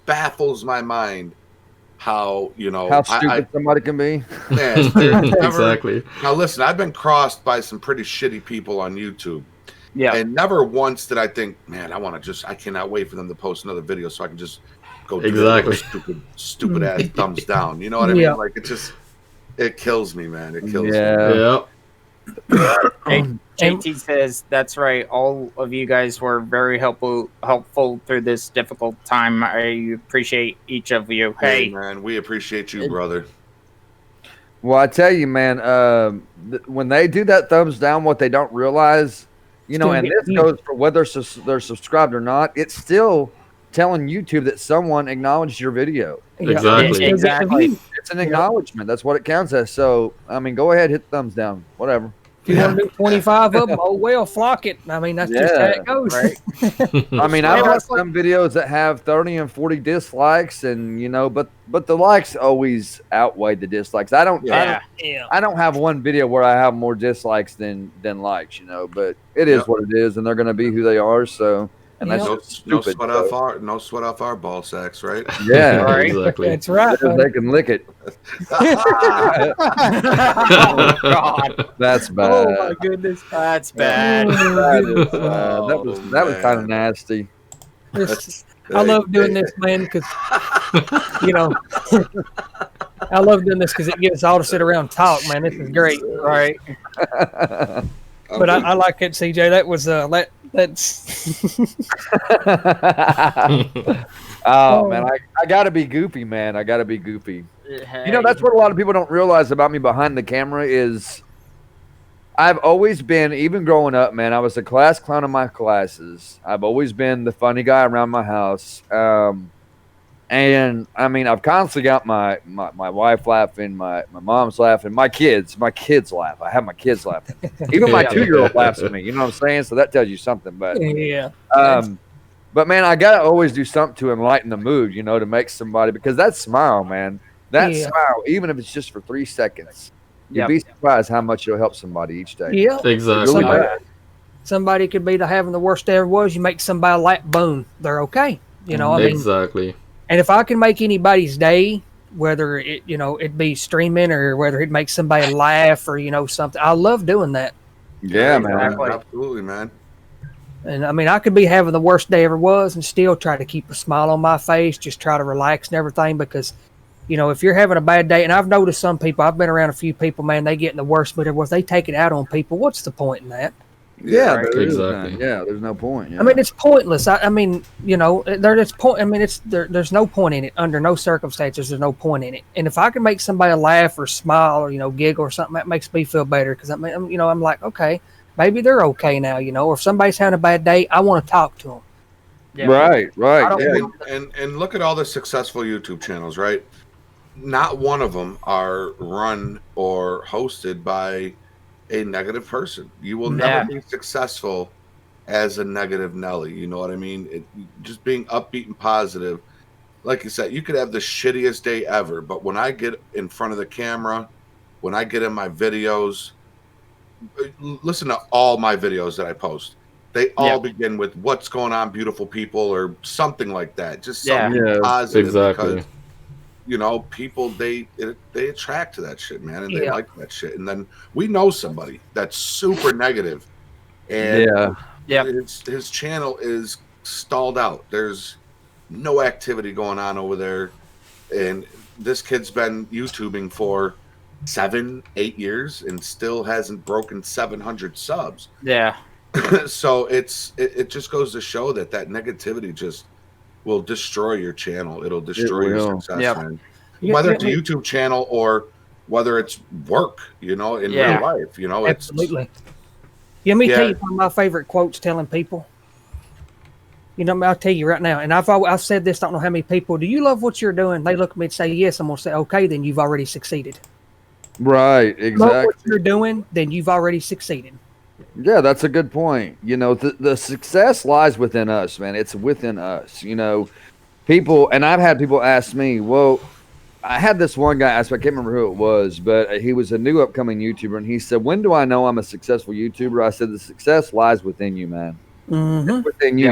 baffles my mind how How stupid somebody can be. man, there's never- Exactly. Now listen, I've been crossed by some pretty shitty people on YouTube. Yeah. And never once did I think, man, I cannot wait for them to post another video so I can just go do Exactly. that stupid ass thumbs down. You know what I Yeah. mean? Like it kills me, man. It kills me. Yeah. Yeah. JT says that's right. All of you guys were very helpful through this difficult time. I appreciate each of you. Hey, Hey, man, we appreciate you, brother. Well, I tell you, man, when they do that thumbs down, what they don't realize, you know, Still and get this views. goes for whether they're subscribed or not, it's still telling YouTube that someone acknowledged your video. Yeah. Exactly. Still get the Exactly. view. It's an acknowledgement. That's what it counts as. So, I mean, go ahead, hit thumbs down, whatever. If you want to do 25 of them, oh well, flock it. I mean, that's just how Yeah. it goes. right? I mean, I've Yeah, got it's like- some videos that have 30 and 40 dislikes, and you know, but the likes always outweigh the dislikes. I don't Yeah. Yeah. I don't have one video where I have more dislikes than likes, you know, but it is Yep. what it is, and they're going to be who they are. So, and that's Yep. just No stupid. sweat off our ball sacks, right? Yeah, Right. Exactly. That's right. because they can lick it. Oh God, That's bad. Oh my goodness. that's bad. That was man. kind of nasty. I love doing this, man, because you know, I love doing this because it gets us all to sit around and talk, man. This is great, Right? but I like it, CJ. That was that's Oh man, I gotta be goofy, man. I gotta be goofy. You know, that's what a lot of people don't realize about me behind the camera is I've always been, even growing up, man, I was the class clown of my classes. I've always been the funny guy around my house. And I mean, I've constantly got my wife laughing, my mom's laughing, my kids laugh. I have my kids laughing. Even my 2-year-old laughs at me. You know what I'm saying? So that tells you something. But yeah. but man, I gotta always do something to enlighten the mood, you know, to make somebody, because that smile, man, that Yeah. smile, even if it's just for 3 seconds, you'd Yep. be surprised how much it'll help somebody each day. Yeah. Exactly. Really Somebody could be having the worst day ever was. You make somebody laugh, boom, they're okay. You know, I mean, Exactly. and if I can make anybody's day, whether it, you know, it be streaming or whether it makes somebody laugh or, you know, something, I love doing that. Yeah, man. Exactly. Absolutely, man. And I mean, I could be having the worst day ever was and still try to keep a smile on my face, just try to relax and everything. Because, you know, if you're having a bad day, and I've noticed some people, I've been around a few people, man, they get in the worst mood ever was. They take it out on people. What's the point in that? Yeah, Right. there is Exactly. none. Yeah, there's no point. Yeah. I mean, it's pointless. I mean, you know, there's point. I mean, there's no point in it. Under no circumstances, there's no point in it. And if I can make somebody laugh or smile or, you know, giggle or something, that makes me feel better. Because I mean, you know, I'm like, okay, maybe they're okay now. You know, or if somebody's having a bad day, I want to talk to them. Yeah. Right. I don't Yeah. think- And look at all the successful YouTube channels, right? not one of them are run or hosted by a negative person. You will never be successful as a negative Nelly. You know what I mean? Just being upbeat and positive. Like you said, you could have the shittiest day ever, but when I get in front of the camera, when I get in my videos, listen to all my videos that I post. They all begin with "What's going on, beautiful people," or something like that. Just something positive, exactly. because people they attract to that shit, man, and they like that shit. And then we know somebody that's super negative, and his channel is stalled out. There's no activity going on over there, and this kid's been YouTubing for 7-8 years and still hasn't broken 700 subs. So it just goes to show that negativity just will destroy your channel. It'll destroy your success, man. Whether it's a YouTube channel or whether it's work, in real life, absolutely. Let me tell you one of my favorite quotes telling people. I'll tell you right now, and I've said this, I don't know how many people, do you love what you're doing? They look at me and say, yes. I'm going to say, okay, then you've already succeeded. Right, exactly. Love what you're doing, then you've already succeeded. Yeah, that's a good point. The success lies within us, man. It's within us. People, and I've had people ask me, well, I had this one guy ask me, I can't remember who it was, but he was a new upcoming YouTuber, and he said, when do I know I'm a successful YouTuber? I said, the success lies within you, man. It's within you.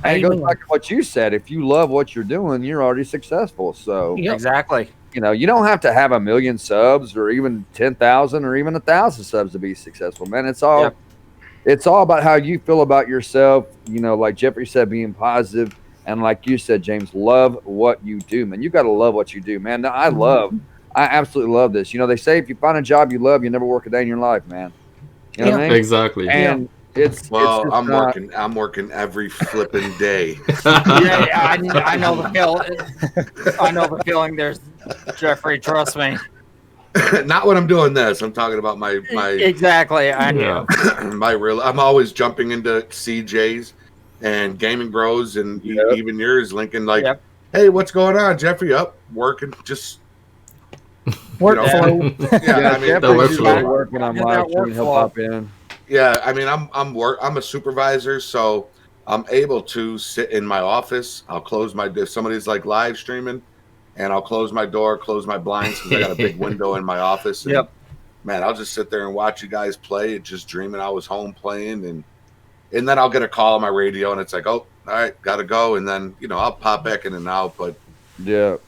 And it goes back to what you said. If you love what you're doing, you're already successful. So exactly. You don't have to have 1 million subs or even 10,000 or even 1,000 subs to be successful, man. It's all about how you feel about yourself. Like Geoffrey said, being positive, and like you said, James, love what you do, man. You got to love what you do, man. Now, I absolutely love this. They say if you find a job you love, you never work a day in your life, man. You know what I mean? Exactly. And I'm working every flipping day. I know the feeling. I know the feeling. There's Geoffrey. Trust me. Not when I'm doing this. I'm talking about my exactly. I know. My real. I'm always jumping into CJ's and Gaming Bros and even yours, Lincoln. Like, hey, what's going on, Geoffrey? Up working, just workflow. Work when I'm live, he'll pop in. Yeah, I mean, I'm a supervisor, so I'm able to sit in my office. I'll close if somebody's like live streaming, and I'll close my door, close my blinds because I got a big window in my office. And, man, I'll just sit there and watch you guys play, just dreaming I was home playing, and then I'll get a call on my radio, and it's like, oh, all right, gotta go, and then I'll pop back in and out, but man.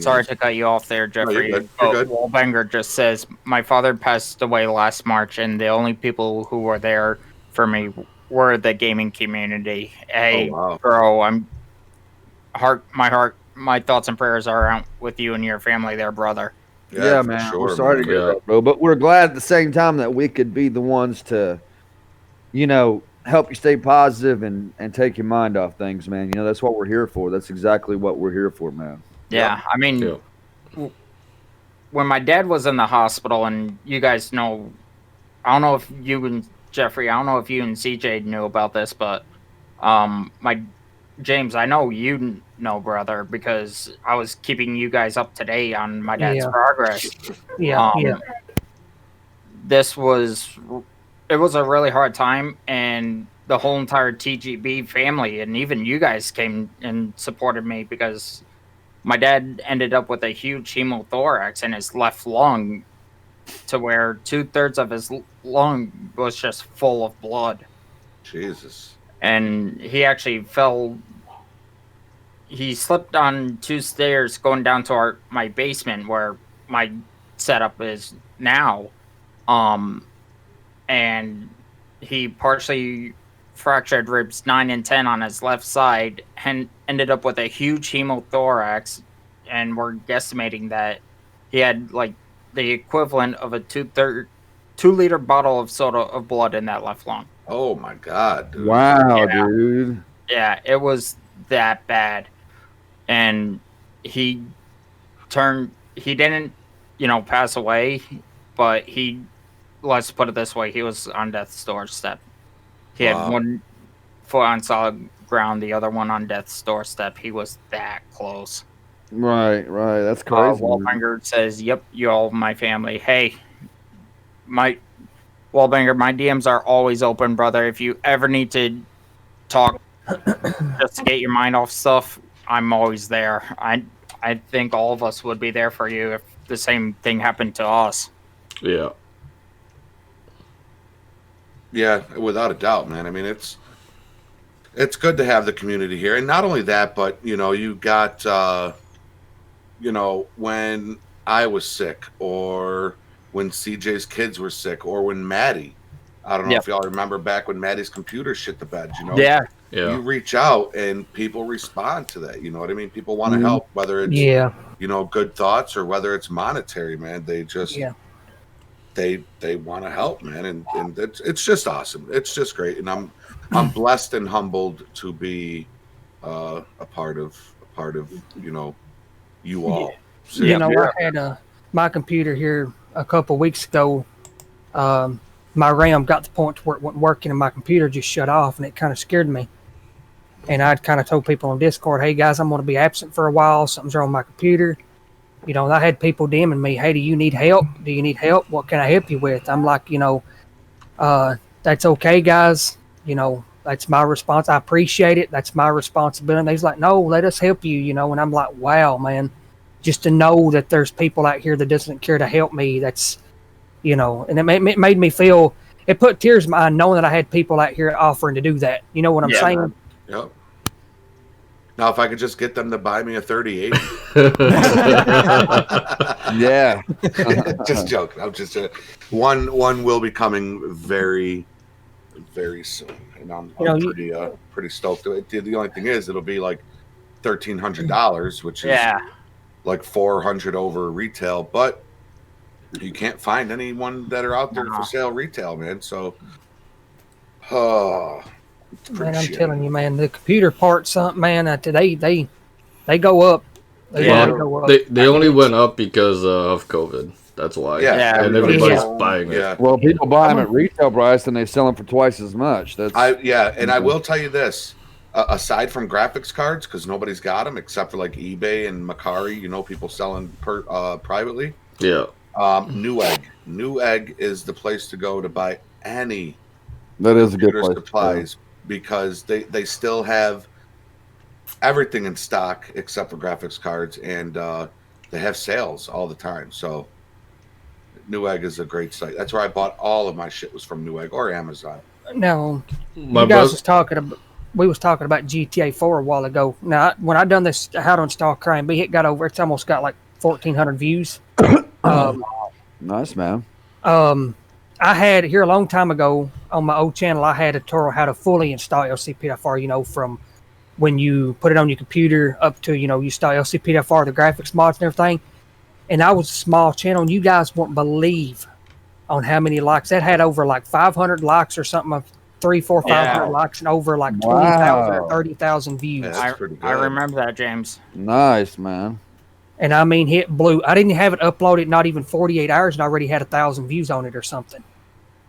Sorry to cut you off there, Geoffrey. No, you're good. Wallbanger just says, my father passed away last March, and the only people who were there for me were the gaming community. Hey, bro, my thoughts and prayers are out with you and your family there, brother. Yeah, man. Sure, we're sorry to hear that, bro. But we're glad at the same time that we could be the ones to, help you stay positive and take your mind off things, man. That's what we're here for. That's exactly what we're here for, man. Yeah. I mean, when my dad was in the hospital, and you guys know, I don't know if you and Geoffrey, I don't know if you and CJ knew about this, but James, I know you know, brother, because I was keeping you guys up to date on my dad's progress. It was a really hard time, and the whole entire TGB family and even you guys came and supported me, because my dad ended up with a huge hemothorax in his left lung, to where 2/3 of his lung was just full of blood. Jesus. And he actually he slipped on 2 stairs going down to my basement where my setup is now. And he partially fractured ribs 9 and 10 on his left side, and ended up with a huge hemothorax. And we're guesstimating that he had like the equivalent of a 2-liter bottle of soda of blood in that left lung. Oh my God, dude. Wow, dude. Yeah, it was that bad. And he didn't, pass away, but let's put it this way, he was on death's doorstep. He had foot on solid ground, the other one on death's doorstep. He was that close. Right. That's crazy. Wallbanger says, "Yep, you all my family." Hey, my Wallbanger, my DMs are always open, brother. If you ever need to talk, just to get your mind off stuff, I'm always there. I think all of us would be there for you if the same thing happened to us. Yeah. Yeah, without a doubt, man. I mean, it's good to have the community here, and not only that, but you got when I was sick, or when CJ's kids were sick, or when Maddie. I don't know if y'all remember back when Maddie's computer shit the bed. Yeah. You reach out and people respond to that. You know what I mean? People want to help, whether it's good thoughts or whether it's monetary. Man, they just they want to help, man, and it's just awesome. It's just great, and I'm blessed and humbled to be a part of you all. So, I had my computer here a couple weeks ago. My RAM got to the point where it wasn't working, and my computer just shut off, and it kind of scared me. And I'd kind of told people on Discord, "Hey guys, I'm going to be absent for a while. Something's wrong with my computer." I had people DMing me, "Hey, do you need help? Do you need help? What can I help you with?" I'm like, that's okay, guys. That's my response. I appreciate it. That's my responsibility. He's like, "No, let us help you." And I'm like, wow, man, just to know that there's people out here that doesn't care to help me. That's, and it made me feel, it put tears in my eye knowing that I had people out here offering to do that. You know what I'm saying? Man. Yep. Now, if I could just get them to buy me a 38. Yeah. Just joking. I'm just one will be coming very, very soon, and I'm pretty stoked. The only thing is, it'll be like $1,300, which is like $400 over retail, but you can't find anyone that are out there for sale retail, man. So, man, I'm telling you, man, the computer parts, man, they go up. They only went up because of COVID. That's why. Yeah, and everybody's buying it. Yeah. Well, people buy them at retail price, and they sell them for twice as much. And I will tell you this: aside from graphics cards, because nobody's got them except for like eBay and Macari, people selling privately. Yeah. Newegg is the place to go to buy any. That is a good place. Supplies, because they still have everything in stock except for graphics cards, and they have sales all the time. So Newegg is a great site. That's where I bought all of my shit, was from Newegg or Amazon. Now, we was talking about GTA 4 a while ago. Now, when I done this how to install Crime B, it's almost got like 1,400 views. Nice, man. I had here a long time ago on my old channel, I had a tutorial how to fully install LCPDFR, from when you put it on your computer up to, you install LCPDFR, the graphics mods and everything. And I was a small channel, and you guys won't believe on how many likes. That had over like 500 likes or something, of 500 likes, and over like 20,000 or 30,000 views. Yeah, that's pretty good. I remember that, James. Nice, man. And I mean, it blew. I didn't have it uploaded not even 48 hours, and I already had 1,000 views on it or something.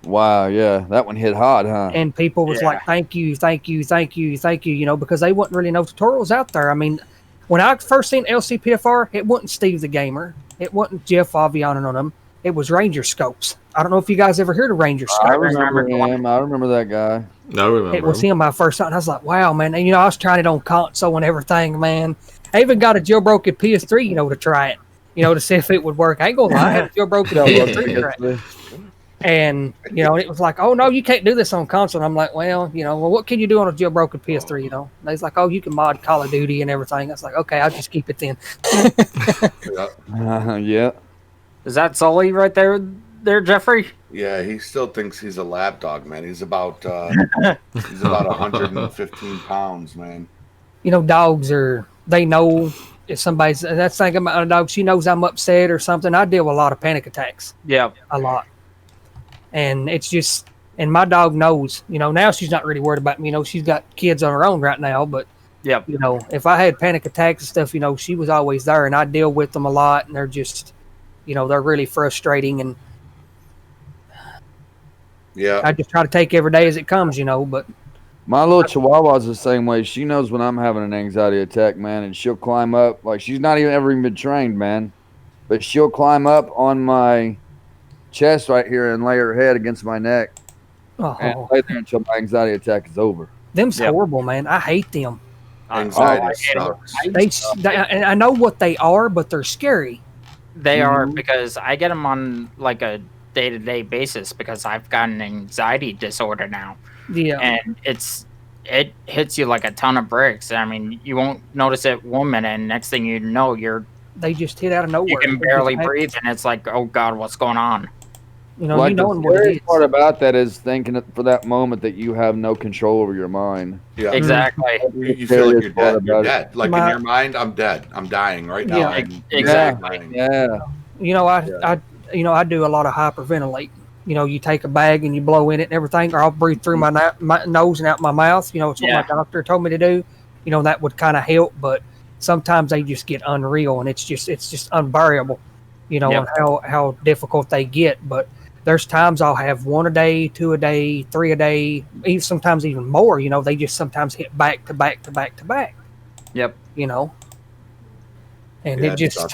Wow, yeah, that one hit hard, huh? And people was like, thank you, because they wouldn't really know tutorials out there. I mean, when I first seen LCPFR, it wasn't Steve the Gamer. It wasn't Jeff Avianon on them. It was Ranger Scopes. I don't know if you guys ever heard of Ranger Scopes. I remember him. I remember that guy. I remember. It was him my first time. And I was like, wow, man. And, I was trying it on console and everything, man. I even got a jailbroken PS3, to try it, to see if it would work. I ain't gonna lie, I had a jailbroken PS3 to try it. And, it was like, oh, no, you can't do this on console. And I'm like, well, what can you do on a jailbroken PS3, And he's like, oh, you can mod Call of Duty and everything. I was like, okay, I'll just keep it then. Yeah. Is that Sully right there, Jeffrey? Yeah, he still thinks he's a lap dog, man. He's about 115 pounds, man. Dogs they know if somebody's, that's thinking about a dog, she knows I'm upset or something. I deal with a lot of panic attacks. Yeah. A lot. And it's just, and my dog knows, now she's not really worried about me. She's got kids on her own right now, but yeah, if I had panic attacks and stuff, she was always there, and I deal with them a lot, and they're just, they're really frustrating, and yeah, I just try to take every day as it comes, but My little Chihuahua's the same way. She knows when I'm having an anxiety attack, man, and she'll climb up. Like, she's not ever even been trained, man. But she'll climb up on my chest right here and lay her head against my neck and Oh, lay there until my anxiety attack is over. them's horrible, man. I hate them. Anxiety sucks. And I know what they are, but they're scary. They are, because I get them on like a day-to-day basis because I've got an anxiety disorder now. Yeah. And it hits you like a ton of bricks. I mean, you won't notice it 1 minute, and next thing you know, They just hit out of nowhere. you can barely breathe, and it's like, oh God, what's going on? You know, Like, you the knowing what it scary is. part about that is thinking that for that moment that you have no control over your mind. Yeah. Exactly. You feel like you're dead. You're about it. dead. Like in your mind, I'm dead. I'm dying right now. Yeah. I'm Exactly. dying. Yeah. You know, I do a lot of hyperventilate. You know, you take a bag and you blow in it and everything, or I'll breathe through my nose and out my mouth. You know, it's what my doctor told me to do. You know, that would kind of help, but sometimes they just get unreal, and it's just unbearable. You know, and how difficult they get. But there's times I'll have 1 a day, 2 a day, 3 a day, even sometimes even more. You know, they just sometimes hit back to back to back to back. Yep. You know, and Yeah, it just. sucks.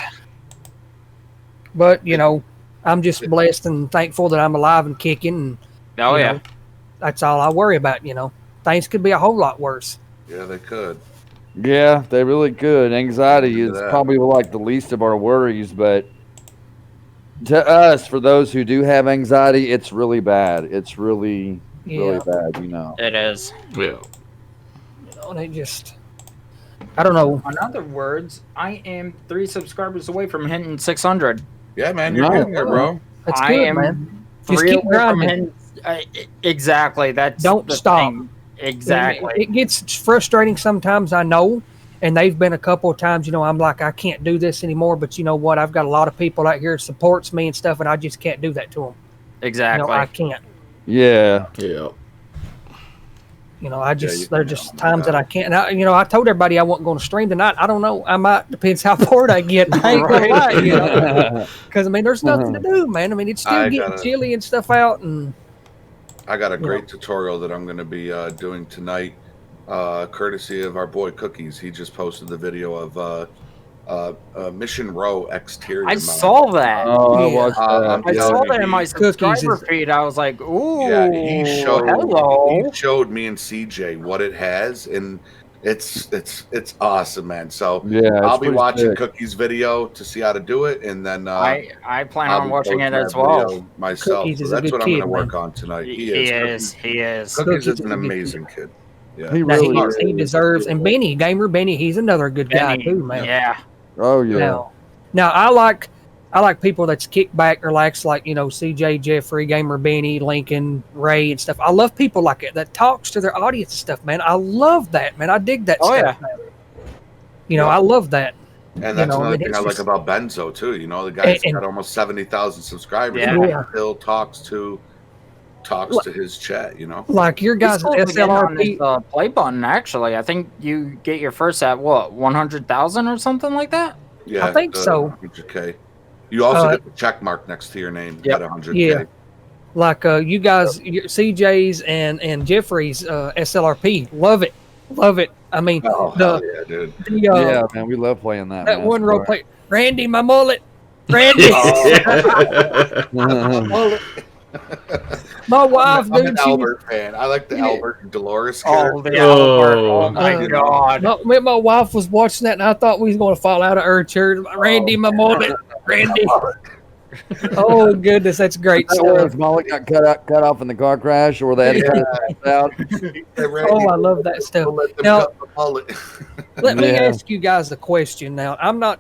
But you know, I'm just blessed and thankful that I'm alive and kicking. And, Oh, you yeah. know, that's all I worry about. You know, things could be a whole lot worse. Yeah, they could. Yeah, they really could. Anxiety Look is at that. probably like the least of our worries, but to us, for those who do have anxiety, it's really bad. It's really, really bad, you know. It is. Yeah. You know, and it just, I don't know. In other words, I am 3 subscribers away from hitting 600. Yeah, man, you're No. getting there, bro. It's I good, am man. Just 3 keep away from grinding. hitting. Exactly. That's Don't the stop. thing. Exactly. It gets frustrating sometimes, I know. And they've been a couple of times, you know, I'm like, I can't do this anymore. But you know what? I've got a lot of people out here that supports me and stuff, and I just can't do that to them. Exactly. You know, I can't. Yeah. Yeah. You know, I just you there's can, just oh my times that God. I can't. And I, you know, I told everybody I wasn't going to stream tonight. I don't know. I might. Depends how bored I get. I ain't gonna lie, you know. Because I mean, there's nothing to do, man. I mean, it's still I getting gotta- chilly and stuff out, and I got a great tutorial that I'm going to be doing tonight, courtesy of our boy Cookies. He just posted the video of Mission Row exterior. I mount. saw that. Oh, I Yeah. watched that. I Yeah, saw he- that in my Cookies subscriber is- feed. I was like, ooh, Yeah, he hello. showed me and CJ what it has, and it's awesome, man. So Yeah, it's I'll be pretty watching sick. Cookies' video to see how to do it, and then I plan I'll on be watching posting it that as well. video myself. Cookies So is a that's good what I'm kid, going to work man. on tonight. He is. Cookies Cookies is is an a good amazing kid. Yeah, He now really he is. deserves. And Benny, Gamer Benny, he's another good guy Benny, too, man. yeah. Oh, yeah. Now I like people that's kick back, relax, like you know CJ, Geoffrey, Gamer Benny, Lincoln, Ray, and stuff. I love people like it that talks to their audience and stuff, man. I love that, man. I dig that Oh, stuff. Man. You know, I love that. And that's know, another and thing it's I like just- about Benzo too. You know, the guy's And- got almost 70,000 subscribers. Yeah. But Yeah. he still talks to his chat. You know, Like your guys' He's supposed to get on SLRP. this, play button, actually. I think you get your first at what, 100,000 or something like that? yeah, I think so. 100K. You also Uh, get the check mark next to your name Yep. at 100K. Yeah. Like you guys, your CJ's and Jeffrey's SLRP, love it. I mean, Oh, hell yeah, dude. the Yeah, man, we love playing that. that man. one row play, Randy, my mullet, Randy, mullet. My wife, I'm dude, an she was, Albert fan. I like the Yeah. Albert and Dolores Oh, character. the Albert. Oh, my Uh, God. my wife was watching that, and I thought we was going to fall out of her chair. Randy, my mullet, Randy. Oh goodness, that's great Is that where stuff. his mullet got cut off in the car crash, or they had to cut it out? Oh, I love that stuff. Let them Now- cut the mullet. Let me Yeah. ask you guys a question. Now, I'm not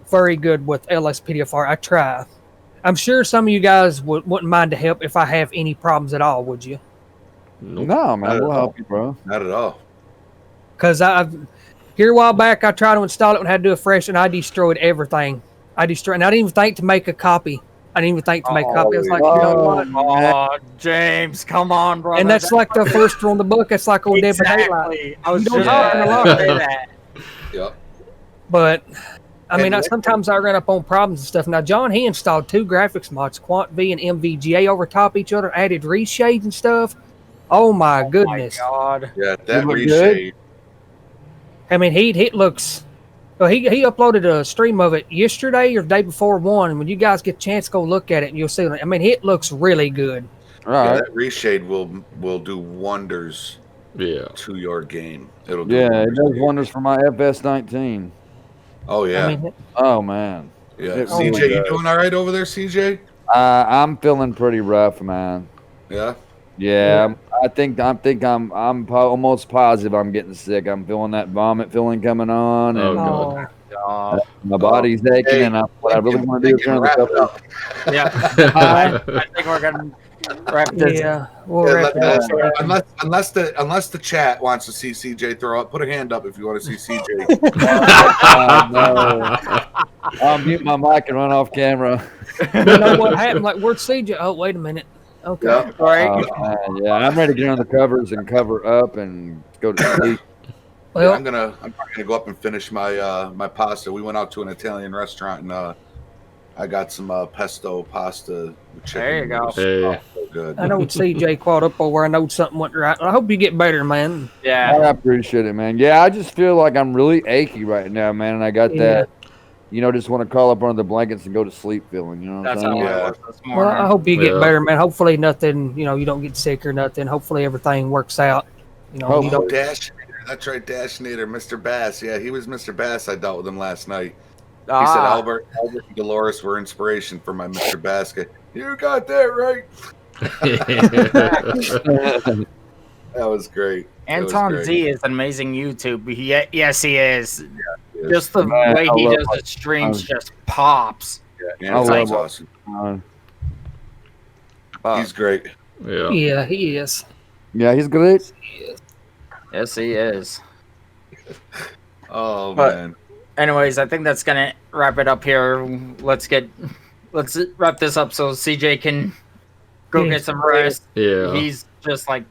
very good with LSPDFR. I try. I'm sure some of you guys wouldn't mind to help if I have any problems at all, would you? Nope. No, Not man, at we'll all. help you, bro. Not at all. Because here a while back, I tried to install it and had to do a fresh, and I destroyed everything. And I didn't even think to make a copy. I didn't even think to make a copy. I was like, you know what? Oh, James, come on, brother. And that's like the first rule in the book. It's like old Dead by Daylight. Exactly. I was You don't just talk going in a lot. to say that. Yep. But I mean, And sometimes I run up on problems and stuff. Now, John, he installed 2 graphics mods, Quant V and MVGA, over top each other, added reshades and stuff. Oh my goodness! God. Yeah, that look reshade. I mean, he looks. Well, he uploaded a stream of it yesterday or the day before one. And when you guys get a chance, go look at it, and you'll see. I mean, it looks really good. All Yeah, right. that reshade will do wonders Yeah. to your game. It'll do Yeah, it wonders does to your wonders for my FS19. Oh yeah, I mean, Oh man. yeah. it Oh, CJ, really you does. doing all right over there, CJ? I'm feeling pretty rough, man. Yeah. Yeah, I think I'm almost positive I'm getting sick. I'm feeling that vomit feeling coming on, and Oh, God. my body's aching. Hey, and what I really want to do is turn the wrap cup it up. up. Yeah. I think we're gonna wrap this. yeah, we'll Yeah, wrap it up. unless the chat wants to see CJ throw up, put a hand up if you want to see CJ. No. I'll mute my mic and run off camera. You know what happened? Like, where'd CJ? Oh, wait a minute. Okay. Yeah. Right. Oh, man, yeah, I'm ready to get on the covers and cover up and go to sleep. Well, I'm probably gonna go up and finish my my pasta. We went out to an Italian restaurant and I got some pesto pasta with chicken. There you go. Hey. So good. I know CJ caught up over. I know something went right. I hope you get better, man. Yeah. I appreciate it, man. Yeah, I just feel like I'm really achy right now, man. And I got that, just want to call up under the blankets and go to sleep feeling, you know what I'm That's saying? how Yeah. I was this Well, morning. I hope you get Yeah. better, man. Hopefully nothing, you don't get sick or nothing. Hopefully everything works out. You Hope you Oh, don't. Dashnader. That's right, Dashnader, Mr. Bass. Yeah, he was Mr. Bass. I dealt with him last night. He said Albert and Dolores were inspiration for my Mr. Basket. You got that right. That was great. That was Anton great. Z is an amazing YouTube. Yes, he is. Yes. Just the Man, way I he love does the streams just pops. Yeah, I Anton's love- awesome. Uh, He's great. Yeah. Yeah, he is. yeah, he's great. Yes, he is. Oh But- man. Anyways, I think that's gonna wrap it up here. Let's wrap this up so CJ can go Yeah. get some rest. Yeah. He's just like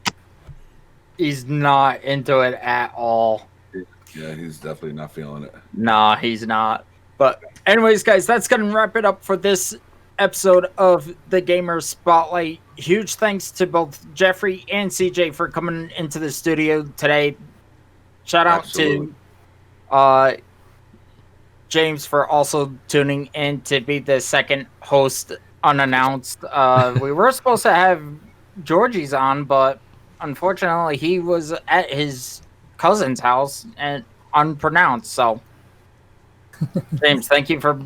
he's not into it at all. Yeah, he's definitely not feeling it. Nah, he's not. But anyways, guys, that's gonna wrap it up for this episode of the Gamer Spotlight. Huge thanks to both Geoffrey and CJ for coming into the studio today. Shout out Absolutely. to James for also tuning in to be the second host unannounced. We were supposed to have Georgie's on, but unfortunately he was at his cousin's house and unpronounced. So, James, thank you for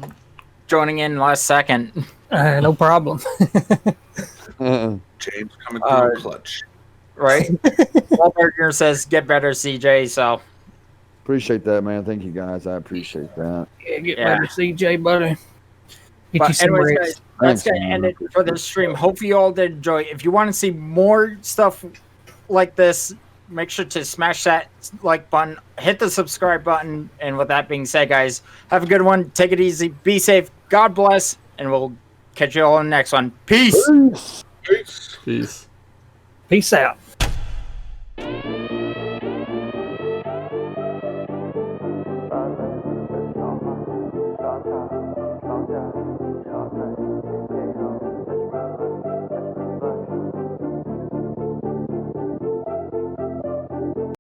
joining in last second. No problem. James coming through clutch. Right? Wahlberger says, "Get better, CJ." So, Appreciate that, man. Thank you, guys. I appreciate that. Yeah, get Yeah. better, CJ, buddy. Get you but some anyways, rest. guys, that's Thanks, gonna man. end it for this stream. Hope you all did enjoy. If you want to see more stuff like this, make sure to smash that like button, hit the subscribe button, and with that being said, guys, have a good one. Take it easy, be safe, God bless, and we'll catch you all in the next one. Peace. Peace. Peace. Peace out. Bye.